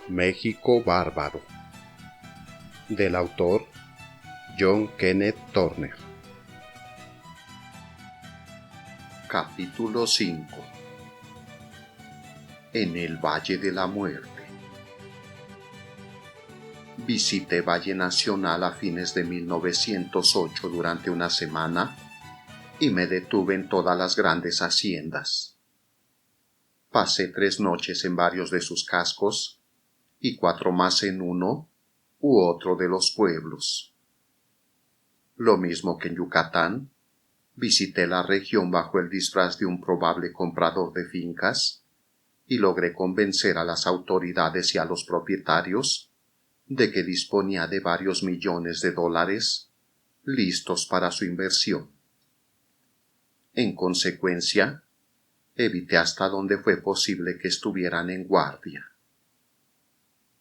México bárbaro, del autor John Kenneth Turner. Capítulo 5. En el Valle de la Muerte. Visité Valle Nacional a fines de 1908 durante una semana y me detuve en todas las grandes haciendas. Pasé 3 noches en varios de sus cascos y 4 más en uno u otro de los pueblos. Lo mismo que en Yucatán, visité la región bajo el disfraz de un probable comprador de fincas y logré convencer a las autoridades y a los propietarios de que disponía de varios millones de dólares listos para su inversión. En consecuencia, evité hasta donde fue posible que estuvieran en guardia.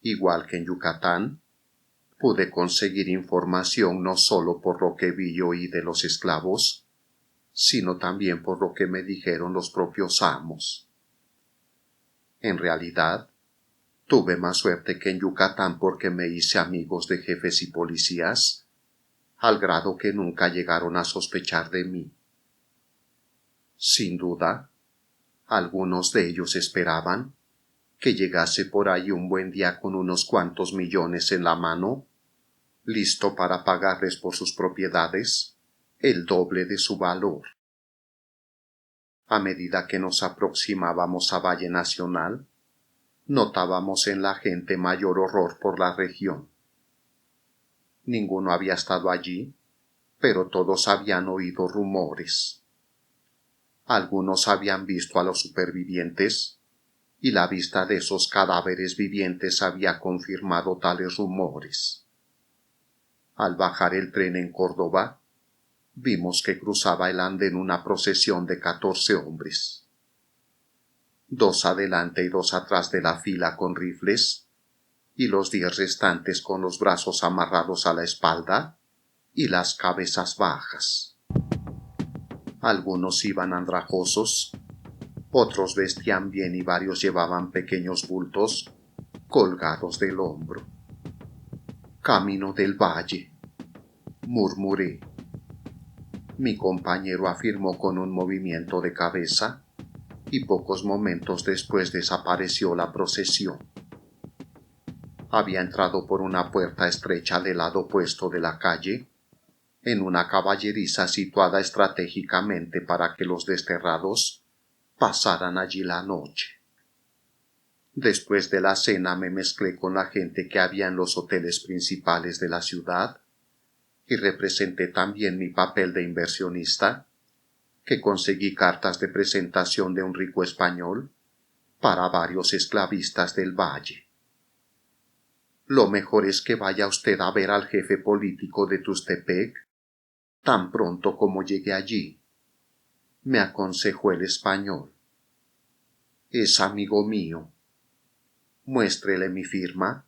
Igual que en Yucatán, pude conseguir información no solo por lo que vi y oí de los esclavos, sino también por lo que me dijeron los propios amos. En realidad, tuve más suerte que en Yucatán porque me hice amigos de jefes y policías, al grado que nunca llegaron a sospechar de mí. Sin duda, algunos de ellos esperaban que llegase por ahí un buen día con unos cuantos millones en la mano, listo para pagarles por sus propiedades el doble de su valor. A medida que nos aproximábamos a Valle Nacional, notábamos en la gente mayor horror por la región. Ninguno había estado allí, pero todos habían oído rumores. Algunos habían visto a los supervivientes, y la vista de esos cadáveres vivientes había confirmado tales rumores. Al bajar el tren en Córdoba, vimos que cruzaba el andén una procesión de 14 hombres. 2 adelante y 2 atrás de la fila con rifles, y los 10 restantes con los brazos amarrados a la espalda y las cabezas bajas. Algunos iban andrajosos, otros vestían bien y varios llevaban pequeños bultos colgados del hombro. «Camino del valle», murmuré. Mi compañero afirmó con un movimiento de cabeza y pocos momentos después desapareció la procesión. Había entrado por una puerta estrecha del lado opuesto de la calle, en una caballeriza situada estratégicamente para que los desterrados pasaran allí la noche. Después de la cena me mezclé con la gente que había en los hoteles principales de la ciudad y representé también mi papel de inversionista, que conseguí cartas de presentación de un rico español para varios esclavistas del valle. «Lo mejor es que vaya usted a ver al jefe político de Tustepec tan pronto como llegue allí», me aconsejó el español. «Es amigo mío. Muéstrele mi firma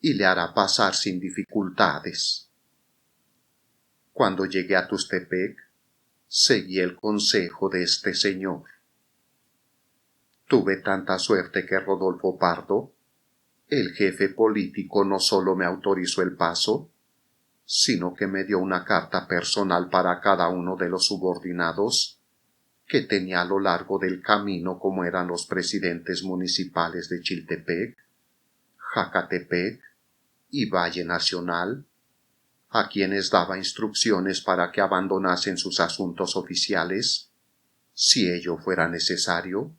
y le hará pasar sin dificultades». Cuando llegué a Tustepec, seguí el consejo de este señor. Tuve tanta suerte que Rodolfo Pardo, el jefe político, no solo me autorizó el paso, sino que me dio una carta personal para cada uno de los subordinados que tenía a lo largo del camino, como eran los presidentes municipales de Chiltepec, Jacatepec y Valle Nacional, a quienes daba instrucciones para que abandonasen sus asuntos oficiales, si ello fuera necesario,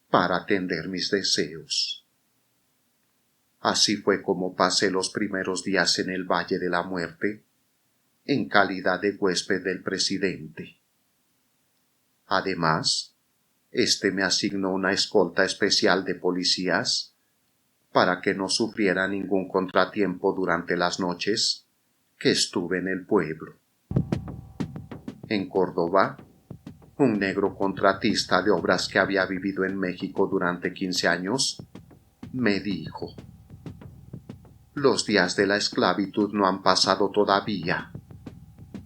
para atender mis deseos. Así fue como pasé los primeros días en el Valle de la Muerte, en calidad de huésped del presidente. Además, éste me asignó una escolta especial de policías para que no sufriera ningún contratiempo durante las noches que estuve en el pueblo. En Córdoba, un negro contratista de obras que había vivido en México durante 15 años, me dijo: «Los días de la esclavitud no han pasado todavía».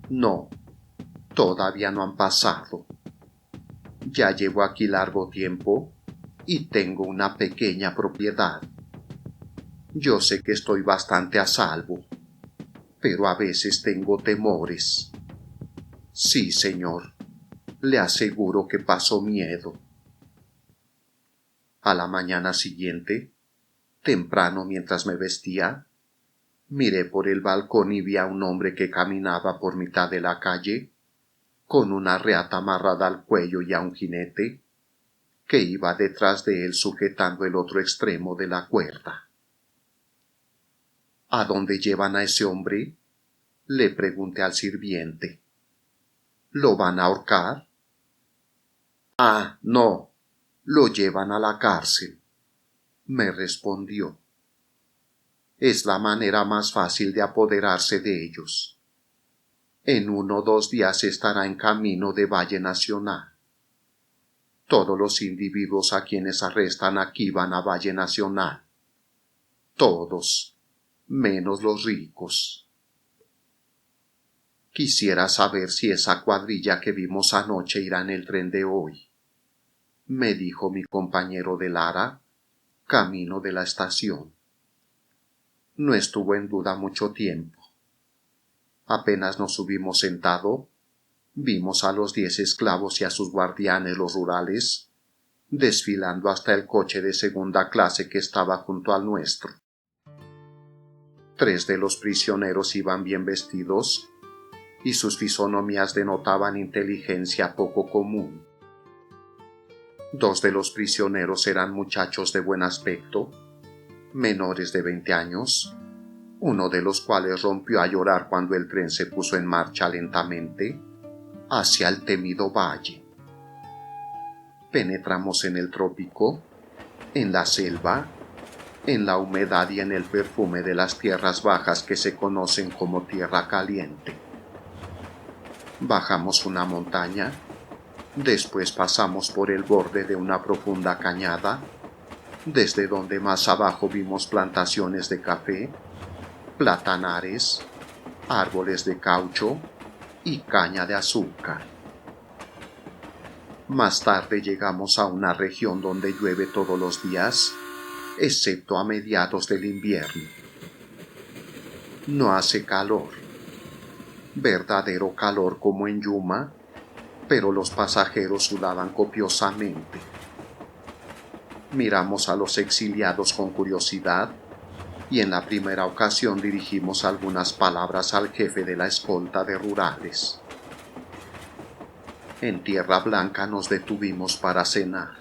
«No, todavía no han pasado. Ya llevo aquí largo tiempo y tengo una pequeña propiedad. Yo sé que estoy bastante a salvo, pero a veces tengo temores. Sí, señor, le aseguro que paso miedo. A la mañana siguiente, temprano mientras me vestía, miré por el balcón y vi a un hombre que caminaba por mitad de la calle, con una reata amarrada al cuello y a un jinete, que iba detrás de él sujetando el otro extremo de la cuerda. ¿A dónde llevan a ese hombre?, le pregunté al sirviente. ¿Lo van a ahorcar? Ah, no, lo llevan a la cárcel, me respondió. Es la manera más fácil de apoderarse de ellos. En 1 o 2 días estará en camino de Valle Nacional. Todos los individuos a quienes arrestan aquí van a Valle Nacional. Todos, menos los ricos. Quisiera saber si esa cuadrilla que vimos anoche irá en el tren de hoy, me dijo mi compañero de Lara, camino de la estación. No estuvo en duda mucho tiempo. Apenas nos hubimos sentado, vimos a los 10 esclavos y a sus guardianes, los rurales, desfilando hasta el coche de segunda clase que estaba junto al nuestro. 3 de los prisioneros iban bien vestidos y sus fisonomías denotaban inteligencia poco común. 2 de los prisioneros eran muchachos de buen aspecto, menores de 20 años, uno de los cuales rompió a llorar cuando el tren se puso en marcha lentamente hacia el temido valle. Penetramos en el trópico, en la selva, en la humedad y en el perfume de las tierras bajas que se conocen como tierra caliente. Bajamos una montaña, después pasamos por el borde de una profunda cañada, desde donde más abajo vimos plantaciones de café, platanares, árboles de caucho y caña de azúcar. Más tarde llegamos a una región donde llueve todos los días, excepto a mediados del invierno. No hace calor, verdadero calor como en Yuma, pero los pasajeros sudaban copiosamente. Miramos a los exiliados con curiosidad y en la primera ocasión dirigimos algunas palabras al jefe de la escolta de rurales. En Tierra Blanca nos detuvimos para cenar.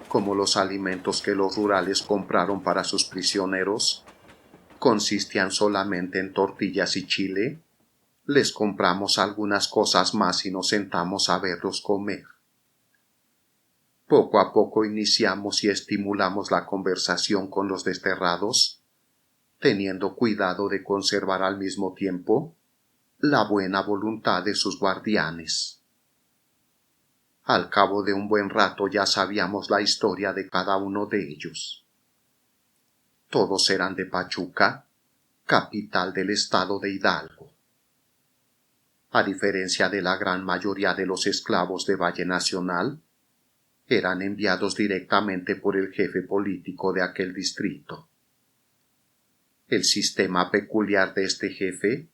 Como los alimentos que los rurales compraron para sus prisioneros consistían solamente en tortillas y chile, les compramos algunas cosas más y nos sentamos a verlos comer. Poco a poco iniciamos y estimulamos la conversación con los desterrados, teniendo cuidado de conservar al mismo tiempo la buena voluntad de sus guardianes. Al cabo de un buen rato ya sabíamos la historia de cada uno de ellos. Todos eran de Pachuca, capital del estado de Hidalgo. A diferencia de la gran mayoría de los esclavos de Valle Nacional, eran enviados directamente por el jefe político de aquel distrito. El sistema peculiar de este jefe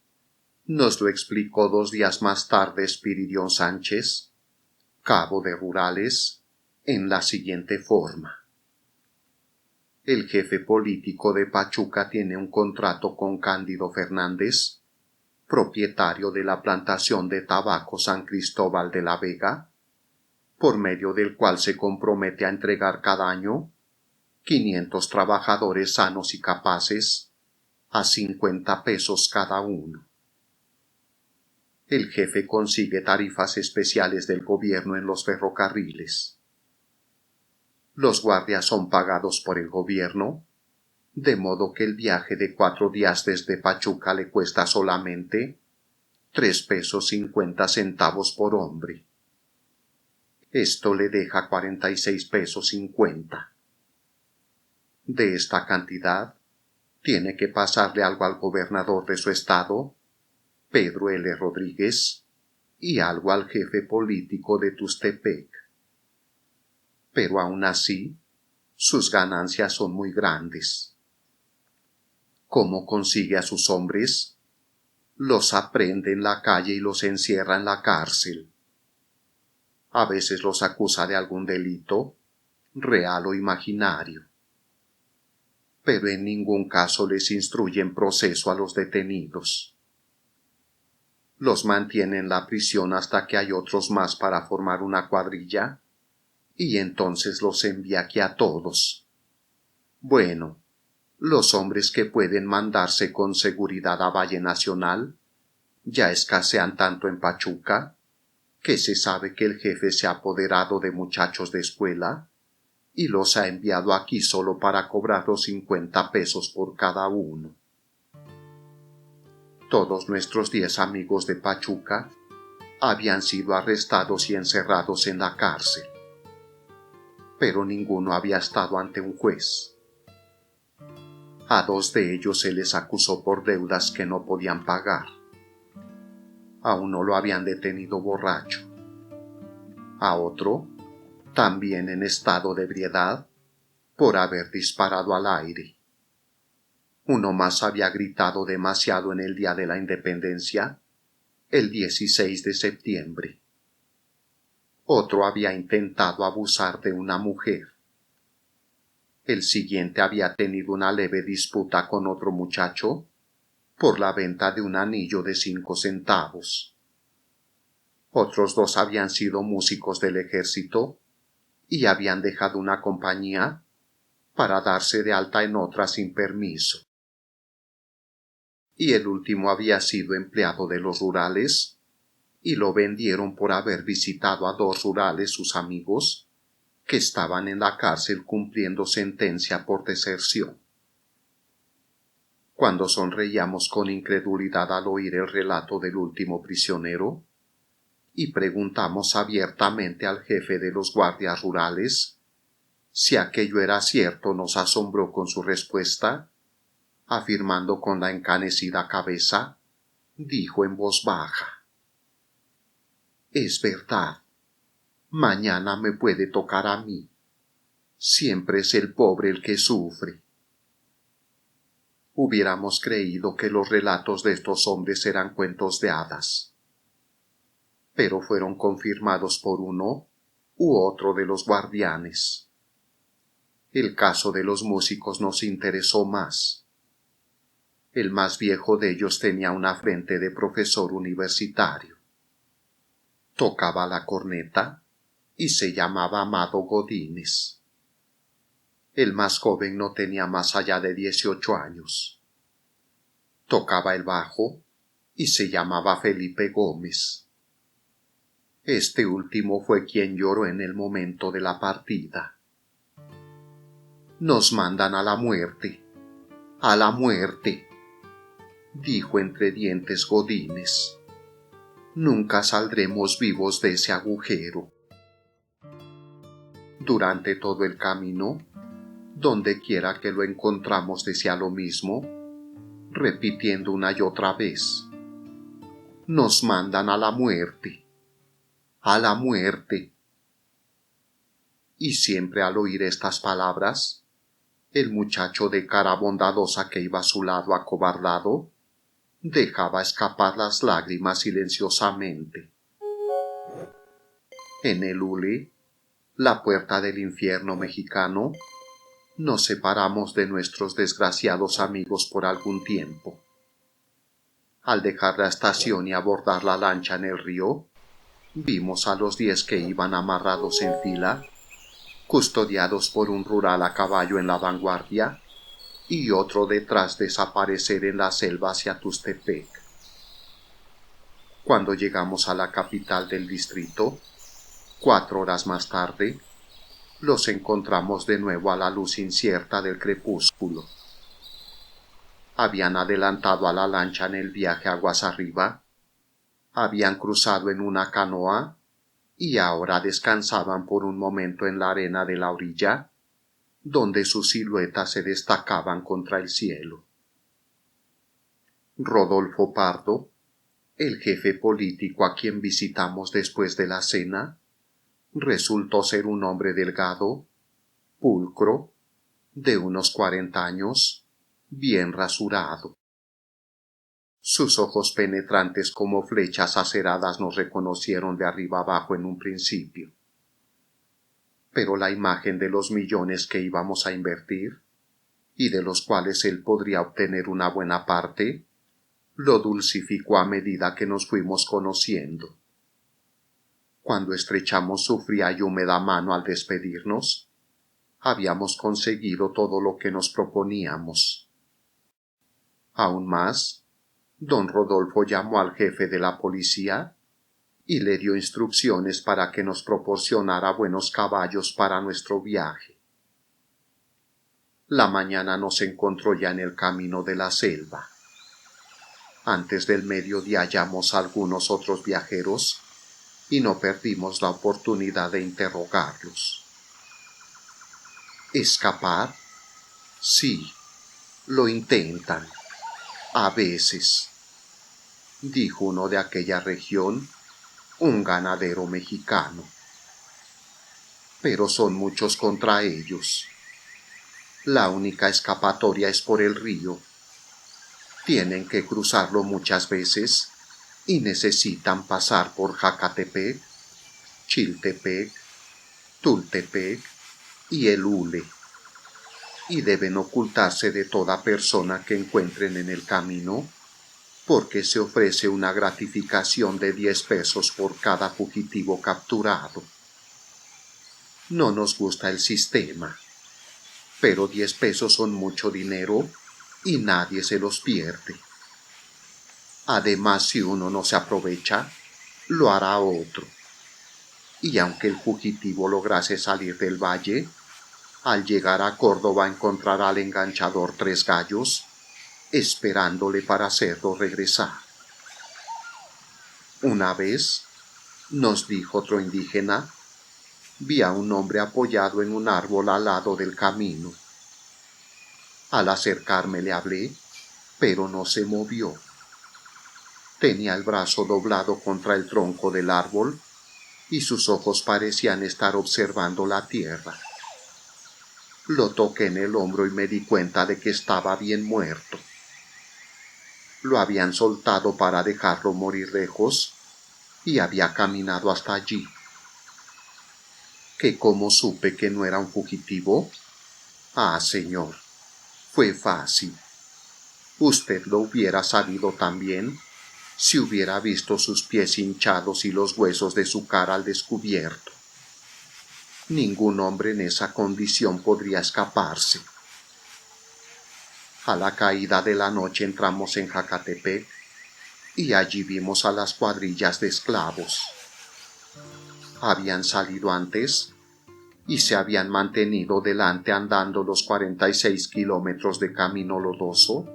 nos lo explicó 2 días más tarde Espiridión Sánchez, cabo de rurales, en la siguiente forma. El jefe político de Pachuca tiene un contrato con Cándido Fernández, propietario de la plantación de tabaco San Cristóbal de la Vega, por medio del cual se compromete a entregar cada año 500 trabajadores sanos y capaces a 50 pesos cada uno. El jefe consigue tarifas especiales del gobierno en los ferrocarriles. Los guardias son pagados por el gobierno, de modo que el viaje de 4 días desde Pachuca le cuesta solamente 3 pesos 50 centavos por hombre. Esto le deja 46 pesos 50. De esta cantidad, tiene que pasarle algo al gobernador de su estado, Pedro L. Rodríguez, y algo al jefe político de Tustepec. Pero aún así, sus ganancias son muy grandes. ¿Cómo consigue a sus hombres? Los aprende en la calle y los encierra en la cárcel. A veces los acusa de algún delito, real o imaginario. Pero en ningún caso les instruye en proceso a los detenidos. Los mantiene en la prisión hasta que hay otros más para formar una cuadrilla, y entonces los envía aquí a todos. Bueno, los hombres que pueden mandarse con seguridad a Valle Nacional ya escasean tanto en Pachuca, que se sabe que el jefe se ha apoderado de muchachos de escuela y los ha enviado aquí solo para cobrar los 50 pesos por cada uno. Todos nuestros 10 amigos de Pachuca habían sido arrestados y encerrados en la cárcel, pero ninguno había estado ante un juez. A 2 de ellos se les acusó por deudas que no podían pagar. A uno lo habían detenido borracho. A otro, también en estado de ebriedad, por haber disparado al aire. Uno más había gritado demasiado en el día de la Independencia, el 16 de septiembre. Otro había intentado abusar de una mujer. El siguiente había tenido una leve disputa con otro muchacho por la venta de un anillo de 5 centavos. Otros 2 habían sido músicos del ejército y habían dejado una compañía para darse de alta en otra sin permiso. Y el último había sido empleado de los rurales y lo vendieron por haber visitado a 2 rurales, sus amigos, que estaban en la cárcel cumpliendo sentencia por deserción. Cuando sonreíamos con incredulidad al oír el relato del último prisionero, y preguntamos abiertamente al jefe de los guardias rurales si aquello era cierto, nos asombró con su respuesta, afirmando con la encanecida cabeza, dijo en voz baja: «Es verdad, mañana me puede tocar a mí. Siempre es el pobre el que sufre». Hubiéramos creído que los relatos de estos hombres eran cuentos de hadas, pero fueron confirmados por uno u otro de los guardianes. El caso de los músicos nos interesó más. El más viejo de ellos tenía una frente de profesor universitario. Tocaba la corneta y se llamaba Amado Godínez. El más joven no tenía más allá de 18 años. Tocaba el bajo y se llamaba Felipe Gómez. Este último fue quien lloró en el momento de la partida. «Nos mandan a la muerte, dijo entre dientes Godínez. «Nunca saldremos vivos de ese agujero». Durante todo el camino, donde quiera que lo encontramos decía lo mismo, repitiendo una y otra vez: «Nos mandan a la muerte, a la muerte». Y siempre al oír estas palabras, el muchacho de cara bondadosa que iba a su lado acobardado, dejaba escapar las lágrimas silenciosamente. En el hule, la puerta del infierno mexicano, nos separamos de nuestros desgraciados amigos por algún tiempo. Al dejar la estación y abordar la lancha en el río, vimos a los 10 que iban amarrados en fila, custodiados por un rural a caballo en la vanguardia y otro detrás desaparecer en la selva hacia Tustepec. Cuando llegamos a la capital del distrito, 4 horas más tarde, los encontramos de nuevo a la luz incierta del crepúsculo. Habían adelantado a la lancha en el viaje aguas arriba, habían cruzado en una canoa y ahora descansaban por un momento en la arena de la orilla, donde sus siluetas se destacaban contra el cielo. Rodolfo Pardo, el jefe político a quien visitamos después de la cena, resultó ser un hombre delgado, pulcro, de unos 40 años, bien rasurado. Sus ojos penetrantes como flechas aceradas nos reconocieron de arriba abajo en un principio. Pero la imagen de los millones que íbamos a invertir, y de los cuales él podría obtener una buena parte, lo dulcificó a medida que nos fuimos conociendo. Cuando estrechamos su fría y húmeda mano al despedirnos, habíamos conseguido todo lo que nos proponíamos. Aún más, don Rodolfo llamó al jefe de la policía y le dio instrucciones para que nos proporcionara buenos caballos para nuestro viaje. La mañana nos encontró ya en el camino de la selva. Antes del mediodía hallamos a algunos otros viajeros y no perdimos la oportunidad de interrogarlos. ¿Escapar? Sí, lo intentan. A veces, dijo uno de aquella región, un ganadero mexicano. Pero son muchos contra ellos. La única escapatoria es por el río. Tienen que cruzarlo muchas veces y necesitan pasar por Jacatepec, Chiltepec, Tultepec y el Hule, y deben ocultarse de toda persona que encuentren en el camino, porque se ofrece una gratificación de 10 pesos por cada fugitivo capturado. No nos gusta el sistema, pero 10 pesos son mucho dinero y nadie se los pierde. Además, si uno no se aprovecha, lo hará otro. Y aunque el fugitivo lograse salir del valle, al llegar a Córdoba encontrará al enganchador 3 gallos, esperándole para hacerlo regresar. Una vez, nos dijo otro indígena, vi a un hombre apoyado en un árbol al lado del camino. Al acercarme le hablé, pero no se movió. Tenía el brazo doblado contra el tronco del árbol y sus ojos parecían estar observando la tierra. Lo toqué en el hombro y me di cuenta de que estaba bien muerto. Lo habían soltado para dejarlo morir lejos y había caminado hasta allí. ¿Que cómo supe que no era un fugitivo? Ah, señor, fue fácil. Usted lo hubiera sabido también si hubiera visto sus pies hinchados y los huesos de su cara al descubierto. Ningún hombre en esa condición podría escaparse. A la caída de la noche entramos en Jacatepec y allí vimos a las cuadrillas de esclavos. Habían salido antes y se habían mantenido delante andando los 46 kilómetros de camino lodoso,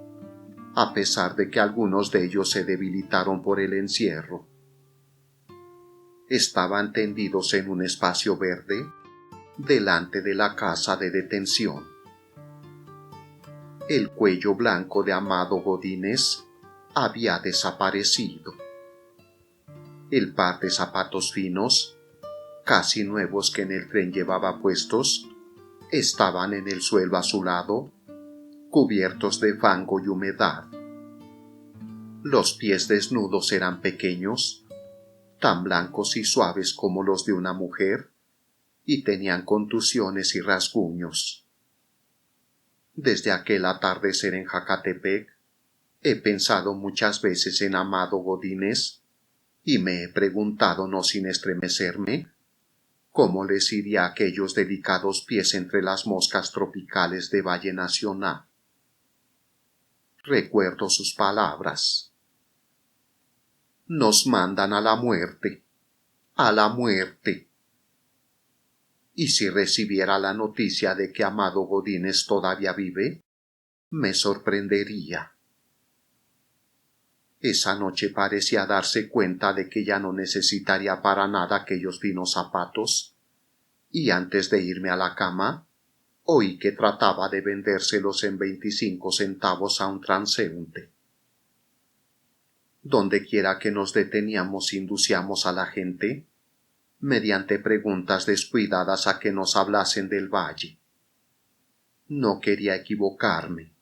a pesar de que algunos de ellos se debilitaron por el encierro. Estaban tendidos en un espacio verde delante de la casa de detención. El cuello blanco de Amado Godínez había desaparecido. El par de zapatos finos, casi nuevos que en el tren llevaba puestos, estaban en el suelo a su lado, cubiertos de fango y humedad. Los pies desnudos eran pequeños, tan blancos y suaves como los de una mujer, y tenían contusiones y rasguños. Desde aquel atardecer en Jacatepec, he pensado muchas veces en Amado Godínez y me he preguntado, no sin estremecerme, cómo les iría aquellos delicados pies entre las moscas tropicales de Valle Nacional. Recuerdo sus palabras. Nos mandan a la muerte, a la muerte. Y si recibiera la noticia de que Amado Godínez todavía vive, me sorprendería. Esa noche parecía darse cuenta de que ya no necesitaría para nada aquellos finos zapatos, y antes de irme a la cama, oí que trataba de vendérselos en 25 centavos a un transeúnte. Dondequiera que nos deteníamos induciamos a la gente, mediante preguntas descuidadas, a que nos hablasen del valle. No quería equivocarme.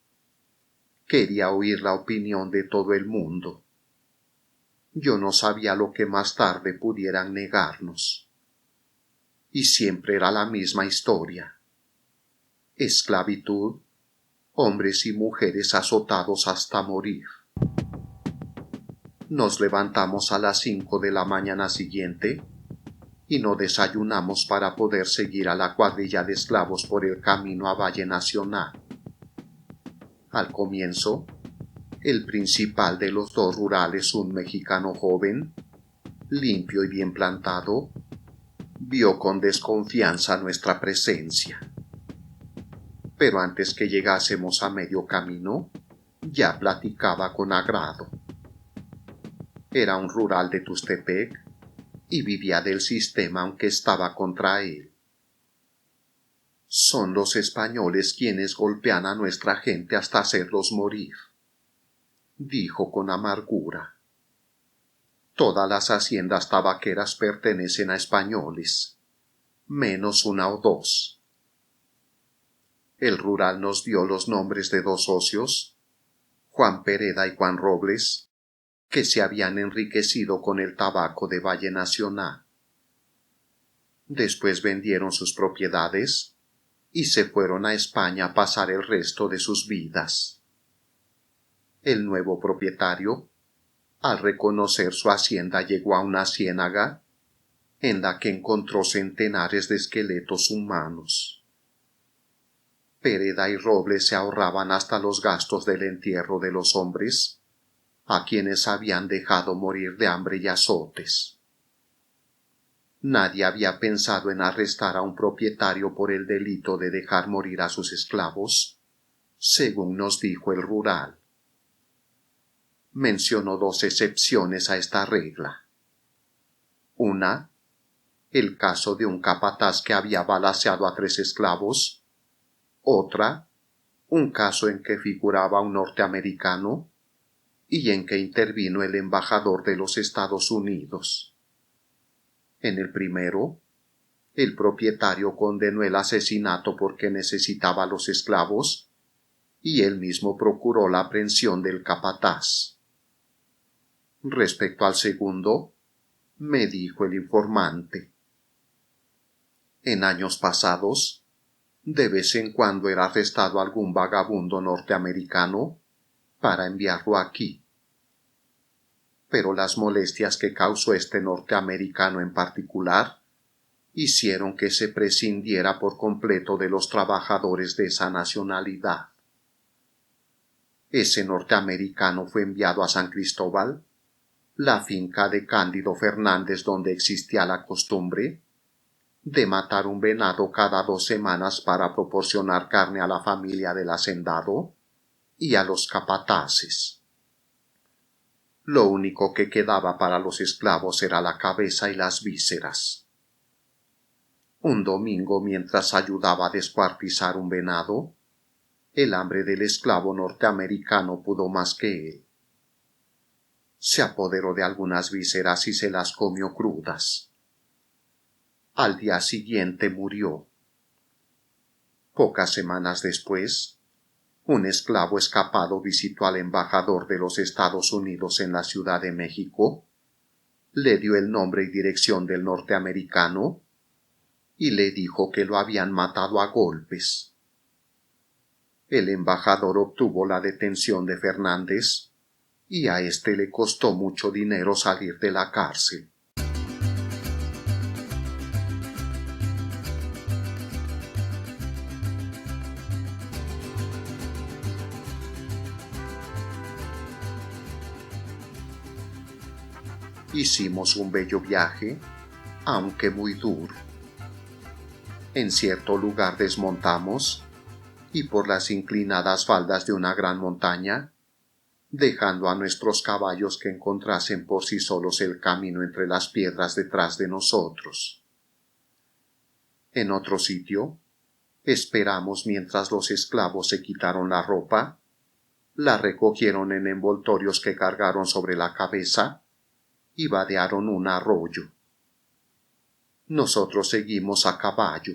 Quería oír la opinión de todo el mundo. Yo no sabía lo que más tarde pudieran negarnos. Y siempre era la misma historia. Esclavitud, hombres y mujeres azotados hasta morir. Nos levantamos a las 5 de la mañana siguiente y no desayunamos para poder seguir a la cuadrilla de esclavos por el camino a Valle Nacional. Al comienzo, el principal de los dos rurales, un mexicano joven, limpio y bien plantado, vio con desconfianza nuestra presencia. Pero antes que llegásemos a medio camino, ya platicaba con agrado. Era un rural de Tustepec y vivía del sistema aunque estaba contra él. Son los españoles quienes golpean a nuestra gente hasta hacerlos morir, dijo con amargura. Todas las haciendas tabaqueras pertenecen a españoles, menos una o dos. El rural nos dio los nombres de dos socios, Juan Pereda y Juan Robles, que se habían enriquecido con el tabaco de Valle Nacional. Después vendieron sus propiedades y se fueron a España a pasar el resto de sus vidas. El nuevo propietario, al reconocer su hacienda, llegó a una ciénaga en la que encontró centenares de esqueletos humanos. Pereda y Robles se ahorraban hasta los gastos del entierro de los hombres a quienes habían dejado morir de hambre y azotes. Nadie había pensado en arrestar a un propietario por el delito de dejar morir a sus esclavos, según nos dijo el rural. Mencionó dos excepciones a esta regla. Una, el caso de un capataz que había balaceado a 3 esclavos. Otra, un caso en que figuraba un norteamericano y en que intervino el embajador de los Estados Unidos. En el primero, el propietario condenó el asesinato porque necesitaba a los esclavos y él mismo procuró la aprehensión del capataz. Respecto al segundo, me dijo el informante. En años pasados, de vez en cuando era arrestado algún vagabundo norteamericano para enviarlo aquí. Pero las molestias que causó este norteamericano en particular hicieron que se prescindiera por completo de los trabajadores de esa nacionalidad. Ese norteamericano fue enviado a San Cristóbal, la finca de Cándido Fernández, donde existía la costumbre de matar un venado cada 2 semanas para proporcionar carne a la familia del hacendado y a los capataces. Lo único que quedaba para los esclavos era la cabeza y las vísceras. Un domingo, mientras ayudaba a descuartizar un venado, el hambre del esclavo norteamericano pudo más que él. Se apoderó de algunas vísceras y se las comió crudas. Al día siguiente murió. Pocas semanas después, un esclavo escapado visitó al embajador de los Estados Unidos en la Ciudad de México, le dio el nombre y dirección del norteamericano y le dijo que lo habían matado a golpes. El embajador obtuvo la detención de Fernández y a éste le costó mucho dinero salir de la cárcel. Hicimos un bello viaje, aunque muy duro. En cierto lugar desmontamos y por las inclinadas faldas de una gran montaña, dejando a nuestros caballos que encontrasen por sí solos el camino entre las piedras detrás de nosotros. En otro sitio, esperamos mientras los esclavos se quitaron la ropa, la recogieron en envoltorios que cargaron sobre la cabeza y vadearon un arroyo. Nosotros seguimos a caballo.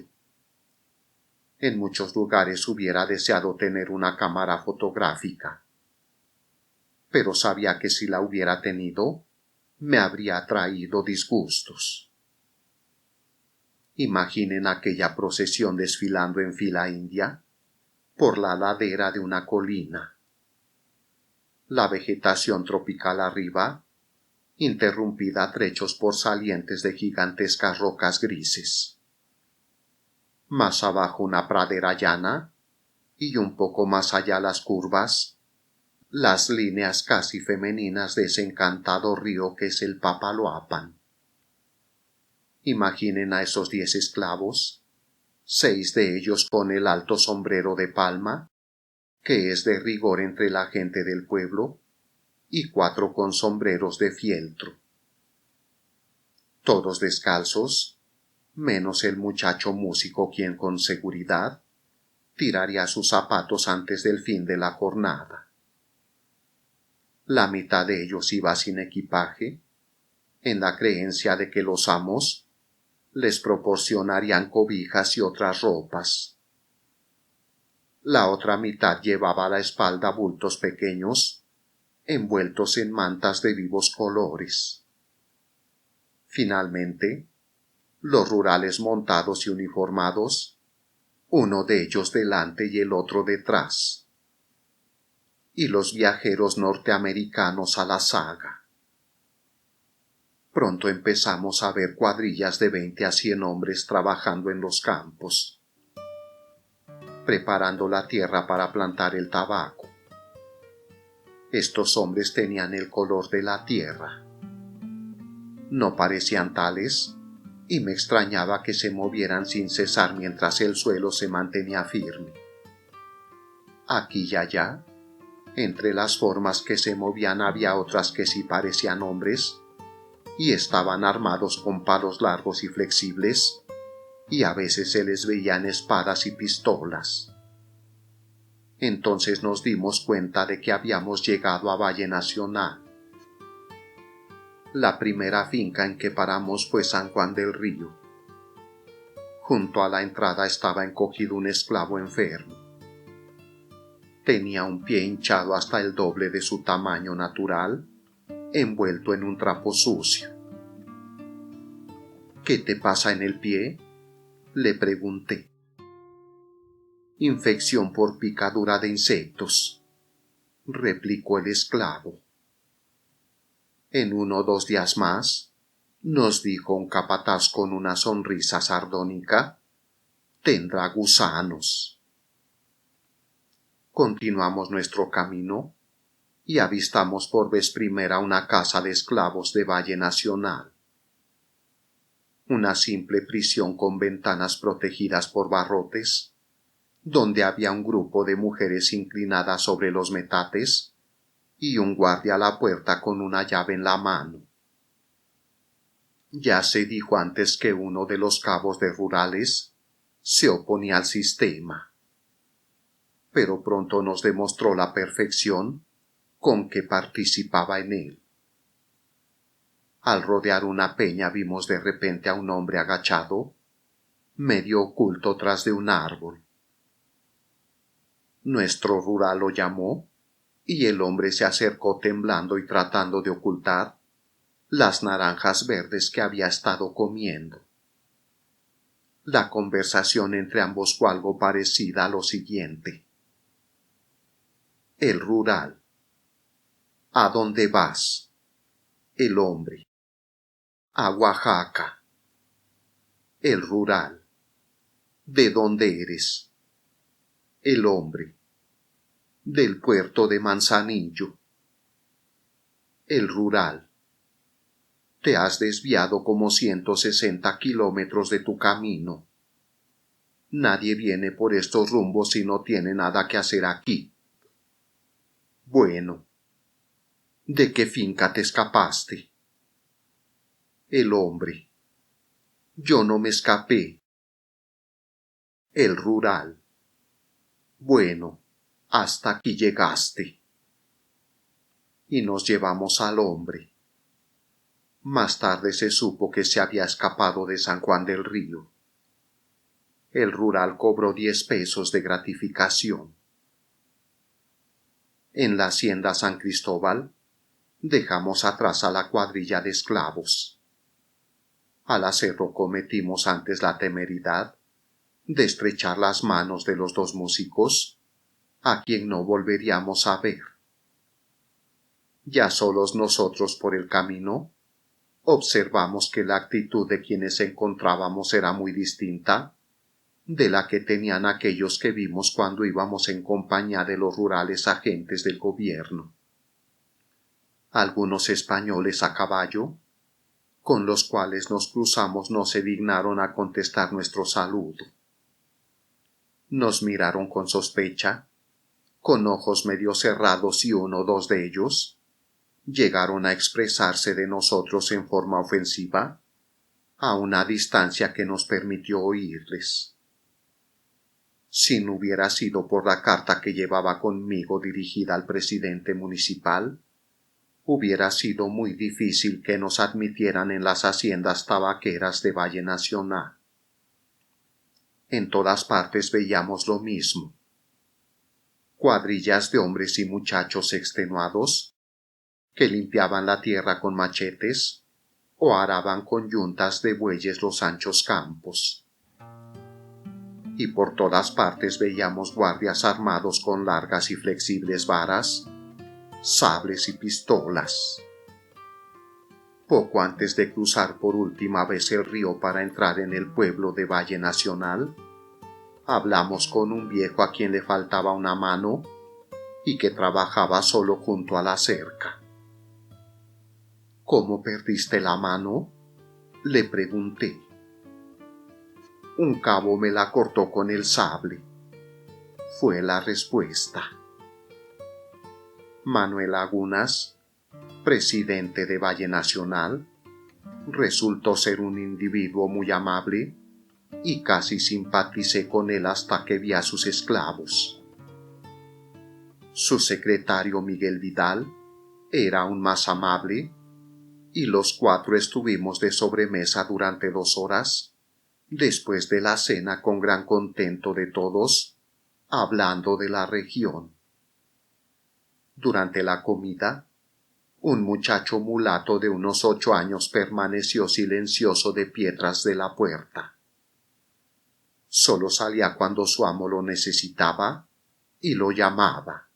En muchos lugares hubiera deseado tener una cámara fotográfica, pero sabía que si la hubiera tenido, me habría traído disgustos. Imaginen aquella procesión desfilando en fila india por la ladera de una colina. La vegetación tropical arriba, interrumpida a trechos por salientes de gigantescas rocas grises. Más abajo una pradera llana y un poco más allá las curvas, las líneas casi femeninas de ese encantado río que es el Papaloapan. Imaginen a esos 10 esclavos, 6 de ellos con el alto sombrero de palma, que es de rigor entre la gente del pueblo, y 4 con sombreros de fieltro. Todos descalzos, menos el muchacho músico quien con seguridad tiraría sus zapatos antes del fin de la jornada. La mitad de ellos iba sin equipaje, en la creencia de que los amos les proporcionarían cobijas y otras ropas. La otra mitad llevaba a la espalda bultos pequeños, envueltos en mantas de vivos colores. Finalmente, los rurales montados y uniformados, uno de ellos delante y el otro detrás, y los viajeros norteamericanos a la zaga. Pronto empezamos a ver cuadrillas de 20 a 100 hombres trabajando en los campos, preparando la tierra para plantar el tabaco. Estos hombres tenían el color de la tierra. No parecían tales, y me extrañaba que se movieran sin cesar mientras el suelo se mantenía firme. Aquí y allá, entre las formas que se movían había otras que sí parecían hombres, y estaban armados con palos largos y flexibles, y a veces se les veían espadas y pistolas. Entonces nos dimos cuenta de que habíamos llegado a Valle Nacional. La primera finca en que paramos fue San Juan del Río. Junto a la entrada estaba encogido un esclavo enfermo. Tenía un pie hinchado hasta el doble de su tamaño natural, envuelto en un trapo sucio. «¿Qué te pasa en el pie?», le pregunté. «Infección por picadura de insectos», replicó el esclavo. «En 1 o 2 días más», nos dijo un capataz con una sonrisa sardónica, «tendrá gusanos». Continuamos nuestro camino y avistamos por vez primera una casa de esclavos de Valle Nacional. Una simple prisión con ventanas protegidas por barrotes, donde había un grupo de mujeres inclinadas sobre los metates y un guardia a la puerta con una llave en la mano. Ya se dijo antes que uno de los cabos de rurales se oponía al sistema, pero pronto nos demostró la perfección con que participaba en él. Al rodear una peña vimos de repente a un hombre agachado, medio oculto tras de un árbol. Nuestro rural lo llamó, y el hombre se acercó temblando y tratando de ocultar las naranjas verdes que había estado comiendo. La conversación entre ambos fue algo parecida a lo siguiente. El rural: ¿a dónde vas? El hombre: a Oaxaca. El rural: ¿de dónde eres? El hombre: del puerto de Manzanillo. El rural: te has desviado como 160 kilómetros de tu camino. Nadie viene por estos rumbos y no tiene nada que hacer aquí. Bueno, ¿de qué finca te escapaste? El hombre: yo no me escapé. El rural: bueno, hasta aquí llegaste. Y nos llevamos al hombre. Más tarde se supo que se había escapado de San Juan del Río. El rural cobró 10 pesos de gratificación. En la hacienda San Cristóbal dejamos atrás a la cuadrilla de esclavos. Al hacerlo cometimos antes la temeridad de estrechar las manos de los dos músicos, a quien no volveríamos a ver. Ya solos nosotros por el camino, observamos que la actitud de quienes encontrábamos era muy distinta de la que tenían aquellos que vimos cuando íbamos en compañía de los rurales agentes del gobierno. Algunos españoles a caballo, con los cuales nos cruzamos, no se dignaron a contestar nuestro saludo. Nos miraron con sospecha, con ojos medio cerrados, y uno o dos de ellos llegaron a expresarse de nosotros en forma ofensiva, a una distancia que nos permitió oírles. Si no hubiera sido por la carta que llevaba conmigo dirigida al presidente municipal, hubiera sido muy difícil que nos admitieran en las haciendas tabaqueras de Valle Nacional. En todas partes veíamos lo mismo: cuadrillas de hombres y muchachos extenuados que limpiaban la tierra con machetes o araban con yuntas de bueyes los anchos campos. Y por todas partes veíamos guardias armados con largas y flexibles varas, sables y pistolas. Poco antes de cruzar por última vez el río para entrar en el pueblo de Valle Nacional, hablamos con un viejo a quien le faltaba una mano y que trabajaba solo junto a la cerca. ¿Cómo perdiste la mano?, le pregunté. Un cabo me la cortó con el sable, fue la respuesta. Manuel Lagunas, presidente de Valle Nacional, resultó ser un individuo muy amable y casi simpaticé con él hasta que vi a sus esclavos. Su secretario Miguel Vidal era aún más amable, y los cuatro estuvimos de sobremesa durante 2 horas, después de la cena, con gran contento de todos, hablando de la región. Durante la comida, un muchacho mulato de unos 8 años permaneció silencioso de pie tras de la puerta. Solo salía cuando su amo lo necesitaba y lo llamaba.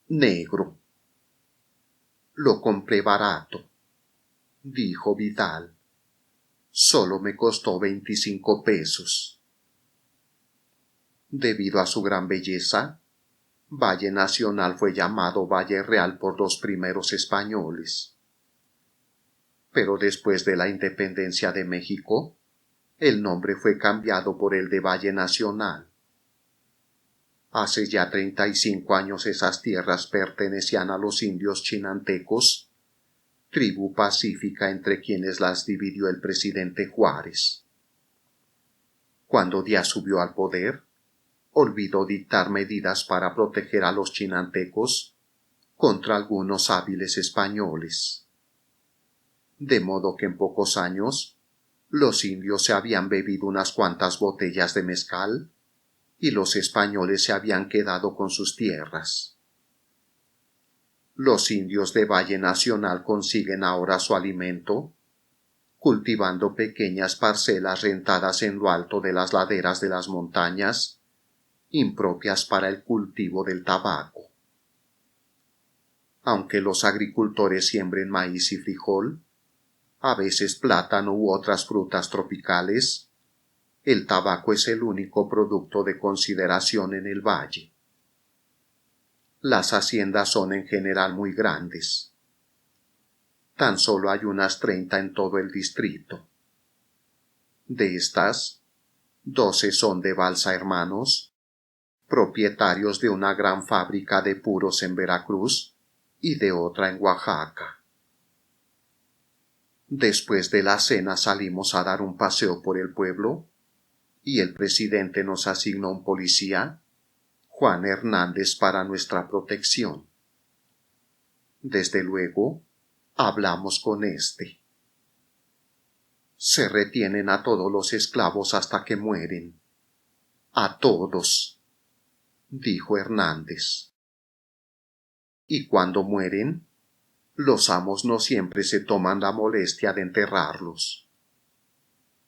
Negro. Lo compré barato, dijo Vidal. Solo me costó 25 pesos. Debido a su gran belleza, Valle Nacional fue llamado Valle Real por los primeros españoles. Pero después de la independencia de México, el nombre fue cambiado por el de Valle Nacional. Hace ya 35 años esas tierras pertenecían a los indios chinantecos, tribu pacífica entre quienes las dividió el presidente Juárez. Cuando Díaz subió al poder, olvidó dictar medidas para proteger a los chinantecos contra algunos hábiles españoles. De modo que en pocos años los indios se habían bebido unas cuantas botellas de mezcal y los españoles se habían quedado con sus tierras. Los indios de Valle Nacional consiguen ahora su alimento cultivando pequeñas parcelas rentadas en lo alto de las laderas de las montañas, impropias para el cultivo del tabaco. Aunque los agricultores siembren maíz y frijol, a veces plátano u otras frutas tropicales, el tabaco es el único producto de consideración en el valle. Las haciendas son en general muy grandes. Tan solo hay unas 30 en todo el distrito. De estas, 12 son de Balsa Hermanos, propietarios de una gran fábrica de puros en Veracruz y de otra en Oaxaca. Después de la cena salimos a dar un paseo por el pueblo y el presidente nos asignó un policía, Juan Hernández, para nuestra protección. Desde luego, hablamos con éste. Se retienen a todos los esclavos hasta que mueren. A todos, dijo Hernández. y cuando mueren, los amos no siempre se toman la molestia de enterrarlos.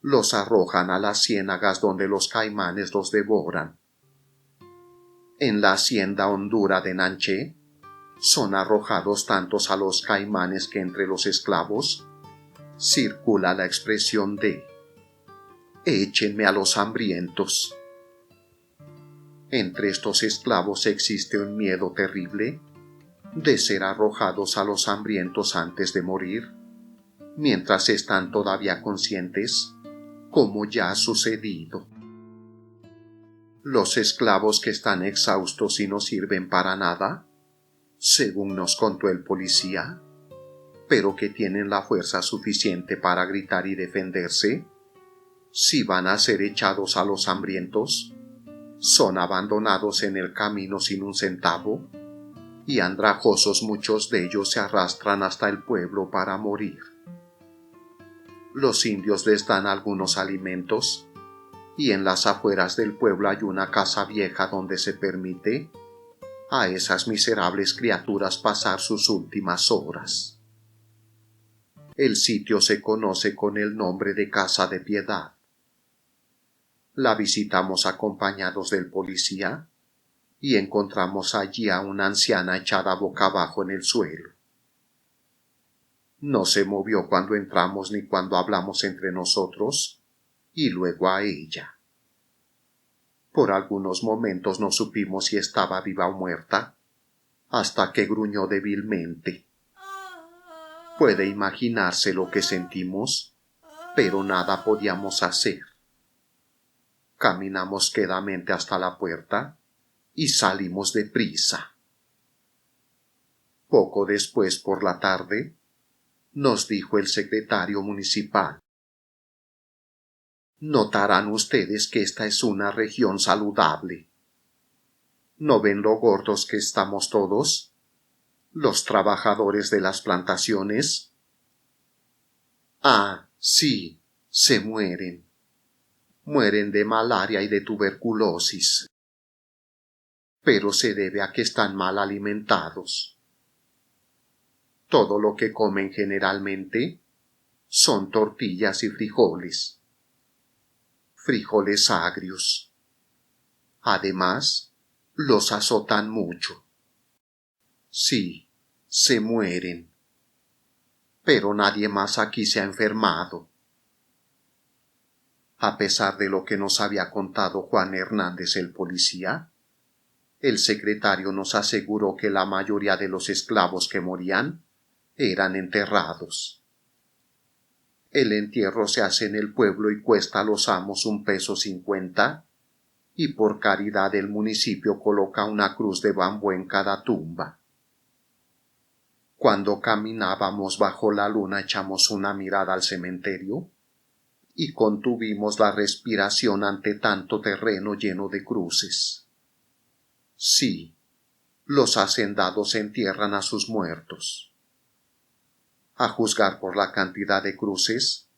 Los arrojan a las ciénagas donde los caimanes los devoran. En la hacienda hondura de Nanché son arrojados tantos a los caimanes que entre los esclavos circula la expresión de «échenme a los hambrientos». Entre estos esclavos existe un miedo terrible de ser arrojados a los hambrientos antes de morir, mientras están todavía conscientes, como ya ha sucedido. Los esclavos que están exhaustos y no sirven para nada, según nos contó el policía, pero que tienen la fuerza suficiente para gritar y defenderse, si van a ser echados a los hambrientos, son abandonados en el camino sin un centavo, y andrajosos muchos de ellos se arrastran hasta el pueblo para morir. Los indios les dan algunos alimentos, y en las afueras del pueblo hay una casa vieja donde se permite a esas miserables criaturas pasar sus últimas horas. El sitio se conoce con el nombre de Casa de Piedad. La visitamos acompañados del policía y encontramos allí a una anciana echada boca abajo en el suelo. No se movió cuando entramos ni cuando hablamos entre nosotros, y luego a ella. Por algunos momentos no supimos si estaba viva o muerta, hasta que gruñó débilmente. Puede imaginarse lo que sentimos, pero nada podíamos hacer. Caminamos quedamente hasta la puerta y salimos deprisa. Poco después, por la tarde, nos dijo el secretario municipal: «Notarán ustedes que esta es una región saludable. ¿No ven lo gordos que estamos todos? Los trabajadores de las plantaciones». «Ah, sí, se mueren. Mueren de malaria y de tuberculosis. Pero se debe a que están mal alimentados. Todo lo que comen generalmente son tortillas y frijoles. Frijoles agrios. Además, los azotan mucho. Sí, se mueren. Pero nadie más aquí se ha enfermado». A pesar de lo que nos había contado Juan Hernández el policía, el secretario nos aseguró que la mayoría de los esclavos que morían eran enterrados. El entierro se hace en el pueblo y cuesta a los amos $1.50, y por caridad el municipio coloca una cruz de bambú en cada tumba. Cuando caminábamos bajo la luna echamos una mirada al cementerio y contuvimos la respiración ante tanto terreno lleno de cruces. Sí, los hacendados entierran a sus muertos. A juzgar por la cantidad de cruces,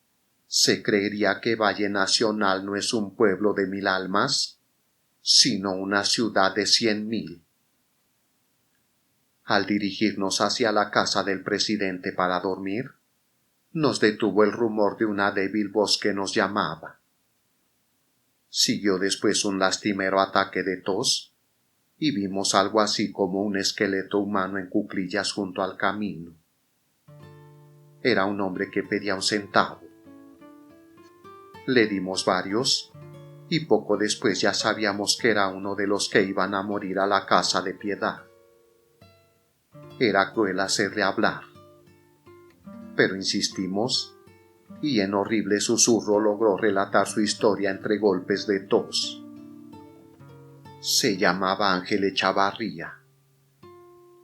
se creería que Valle Nacional no es un pueblo de 1000 almas, sino una ciudad de 100.000. Al dirigirnos hacia la casa del presidente para dormir, nos detuvo el rumor de una débil voz que nos llamaba. Siguió después un lastimero ataque de tos, y vimos algo así como un esqueleto humano en cuclillas junto al camino. Era un hombre que pedía un centavo. Le dimos varios, y poco después ya sabíamos que era uno de los que iban a morir a la Casa de Piedad. Era cruel hacerle hablar, pero insistimos, y en horrible susurro logró relatar su historia entre golpes de tos. Se llamaba Ángel Echavarría.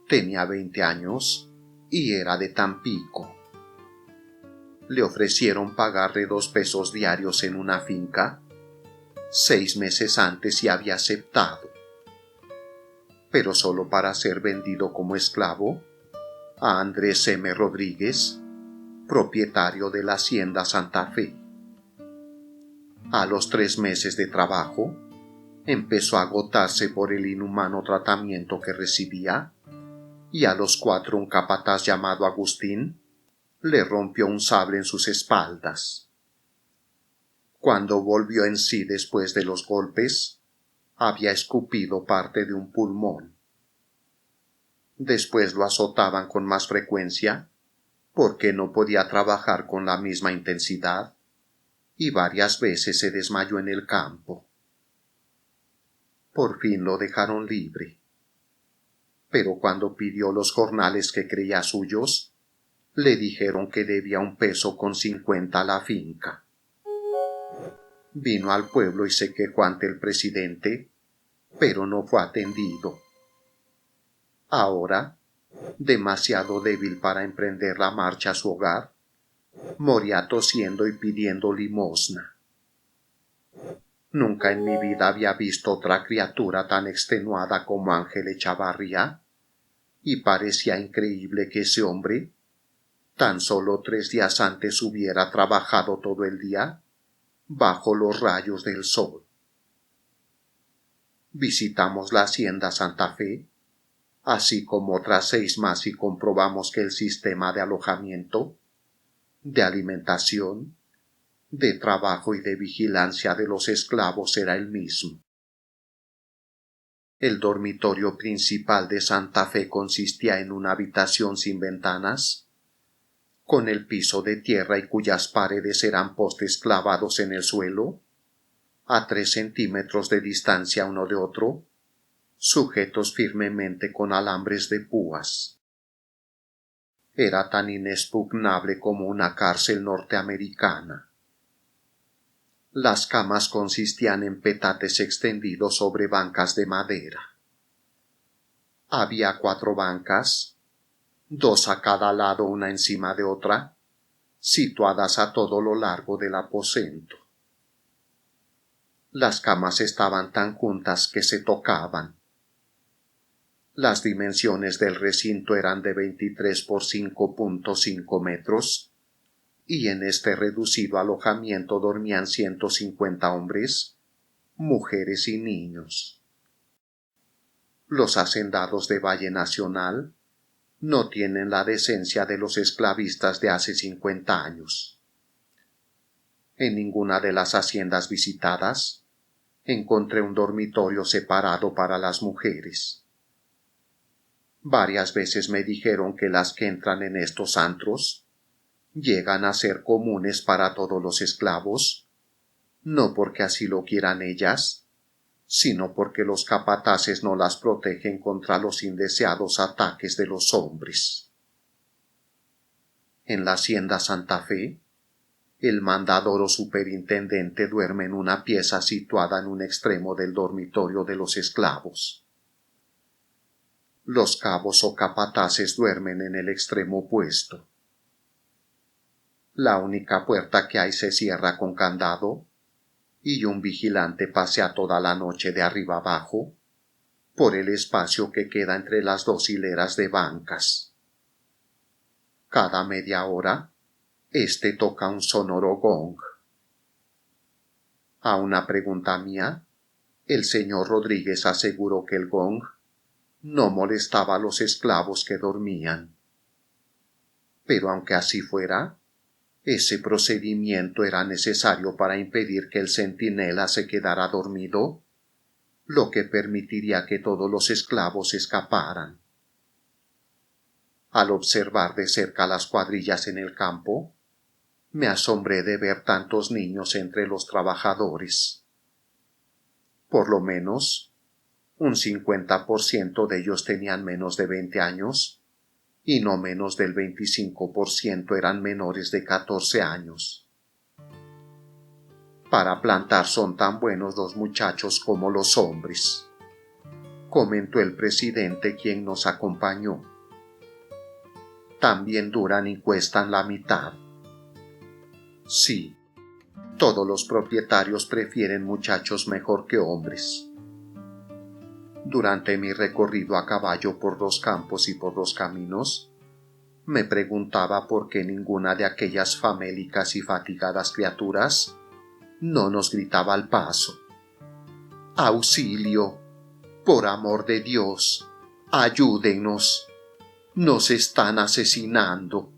Tenía 20 años y era de Tampico. Le ofrecieron pagarle 2 pesos diarios en una finca. 6 meses antes y había aceptado, pero solo para ser vendido como esclavo a Andrés M. Rodríguez, propietario de la hacienda Santa Fe. A los 3 meses de trabajo, empezó a agotarse por el inhumano tratamiento que recibía y a los 4 un capataz llamado Agustín le rompió un sable en sus espaldas. Cuando volvió en sí después de los golpes, había escupido parte de un pulmón. Después lo azotaban con más frecuencia porque no podía trabajar con la misma intensidad y varias veces se desmayó en el campo. Por fin lo dejaron libre, pero cuando pidió los jornales que creía suyos, le dijeron que debía 1,50 pesos a la finca. Vino al pueblo y se quejó ante el presidente, pero no fue atendido. Ahora, demasiado débil para emprender la marcha a su hogar, moría tosiendo y pidiendo limosna. Nunca en mi vida había visto otra criatura tan extenuada como Ángel Echavarría, y parecía increíble que ese hombre, tan solo 3 días antes, hubiera trabajado todo el día bajo los rayos del sol. Visitamos la hacienda Santa Fe, así como otras 6 más, y comprobamos que el sistema de alojamiento, de alimentación, de trabajo y de vigilancia de los esclavos era el mismo. El dormitorio principal de Santa Fe consistía en una habitación sin ventanas, con el piso de tierra y cuyas paredes eran postes clavados en el suelo, a 3 centímetros de distancia uno de otro, sujetos firmemente con alambres de púas. Era tan inexpugnable como una cárcel norteamericana. Las camas consistían en petates extendidos sobre bancas de madera. Había 4 bancas, 2 a cada lado una encima de otra, situadas a todo lo largo del aposento. Las camas estaban tan juntas que se tocaban. Las dimensiones del recinto eran de 23 por 5,5 metros, y en este reducido alojamiento dormían 150 hombres, mujeres y niños. Los hacendados de Valle Nacional no tienen la decencia de los esclavistas de hace 50 años. En ninguna de las haciendas visitadas encontré un dormitorio separado para las mujeres. Varias veces me dijeron que las que entran en estos antros llegan a ser comunes para todos los esclavos, no porque así lo quieran ellas, sino porque los capataces no las protegen contra los indeseados ataques de los hombres. En la hacienda Santa Fe, el mandador o superintendente duerme en una pieza situada en un extremo del dormitorio de los esclavos. Los cabos o capataces duermen en el extremo opuesto. La única puerta que hay se cierra con candado, y un vigilante pasea toda la noche de arriba abajo por el espacio que queda entre las 2 hileras de bancas. Cada media hora, éste toca un sonoro gong. A una pregunta mía, el señor Rodríguez aseguró que el gong no molestaba a los esclavos que dormían. Pero aunque así fuera, ese procedimiento era necesario para impedir que el centinela se quedara dormido, lo que permitiría que todos los esclavos escaparan. Al observar de cerca las cuadrillas en el campo, me asombré de ver tantos niños entre los trabajadores. Por lo menos, un 50% de ellos tenían menos de 20 años, y no menos del 25% eran menores de 14 años. Para plantar son tan buenos los muchachos como los hombres, comentó el presidente, quien nos acompañó. También duran y cuestan la mitad. Sí, todos los propietarios prefieren muchachos mejor que hombres. Durante mi recorrido a caballo por los campos y por los caminos, me preguntaba por qué ninguna de aquellas famélicas y fatigadas criaturas no nos gritaba al paso: ¡Auxilio! ¡Por amor de Dios! ¡Ayúdennos! Nos están asesinando.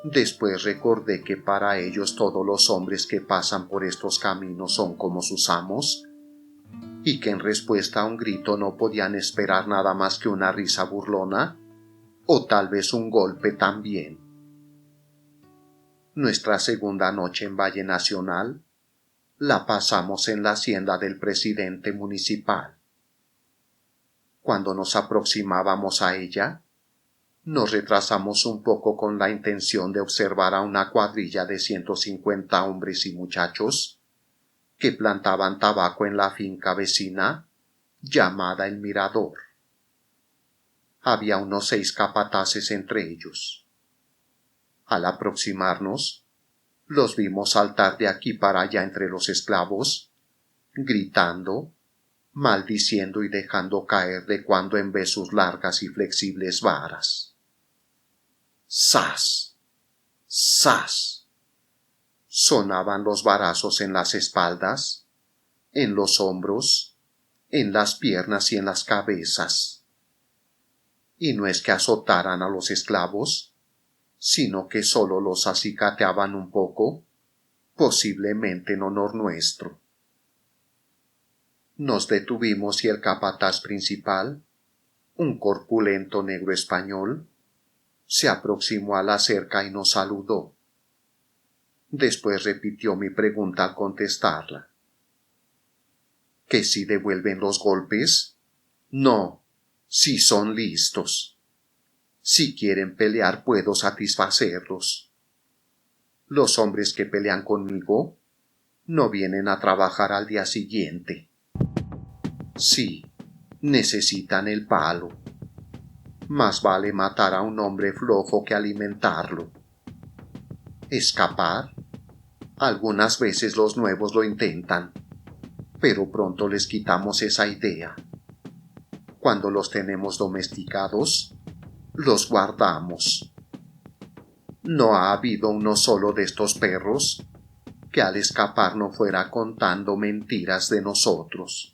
Después recordé que para ellos todos los hombres que pasan por estos caminos son como sus amos, y que en respuesta a un grito no podían esperar nada más que una risa burlona, o tal vez un golpe también. Nuestra segunda noche en Valle Nacional la pasamos en la hacienda del presidente municipal. Cuando nos aproximábamos a ella, nos retrasamos un poco con la intención de observar a una cuadrilla de 150 hombres y muchachos que plantaban tabaco en la finca vecina llamada El Mirador. Había unos 6 capataces entre ellos. Al aproximarnos, los vimos saltar de aquí para allá entre los esclavos, gritando, maldiciendo y dejando caer de cuando en vez sus largas y flexibles varas. ¡Sas! ¡Sas! Sonaban los varazos en las espaldas, en los hombros, en las piernas y en las cabezas. Y no es que azotaran a los esclavos, sino que solo los acicateaban un poco, posiblemente en honor nuestro. Nos detuvimos y el capataz principal, un corpulento negro español, se aproximó a la cerca y nos saludó. Después repitió mi pregunta al contestarla. ¿Que si devuelven los golpes? No, si son listos. Si quieren pelear puedo satisfacerlos. Los hombres que pelean conmigo no vienen a trabajar al día siguiente. Sí, necesitan el palo. Más vale matar a un hombre flojo que alimentarlo. Escapar. Algunas veces los nuevos lo intentan, pero pronto les quitamos esa idea. Cuando los tenemos domesticados, los guardamos. No ha habido uno solo de estos perros que al escapar no fuera contando mentiras de nosotros.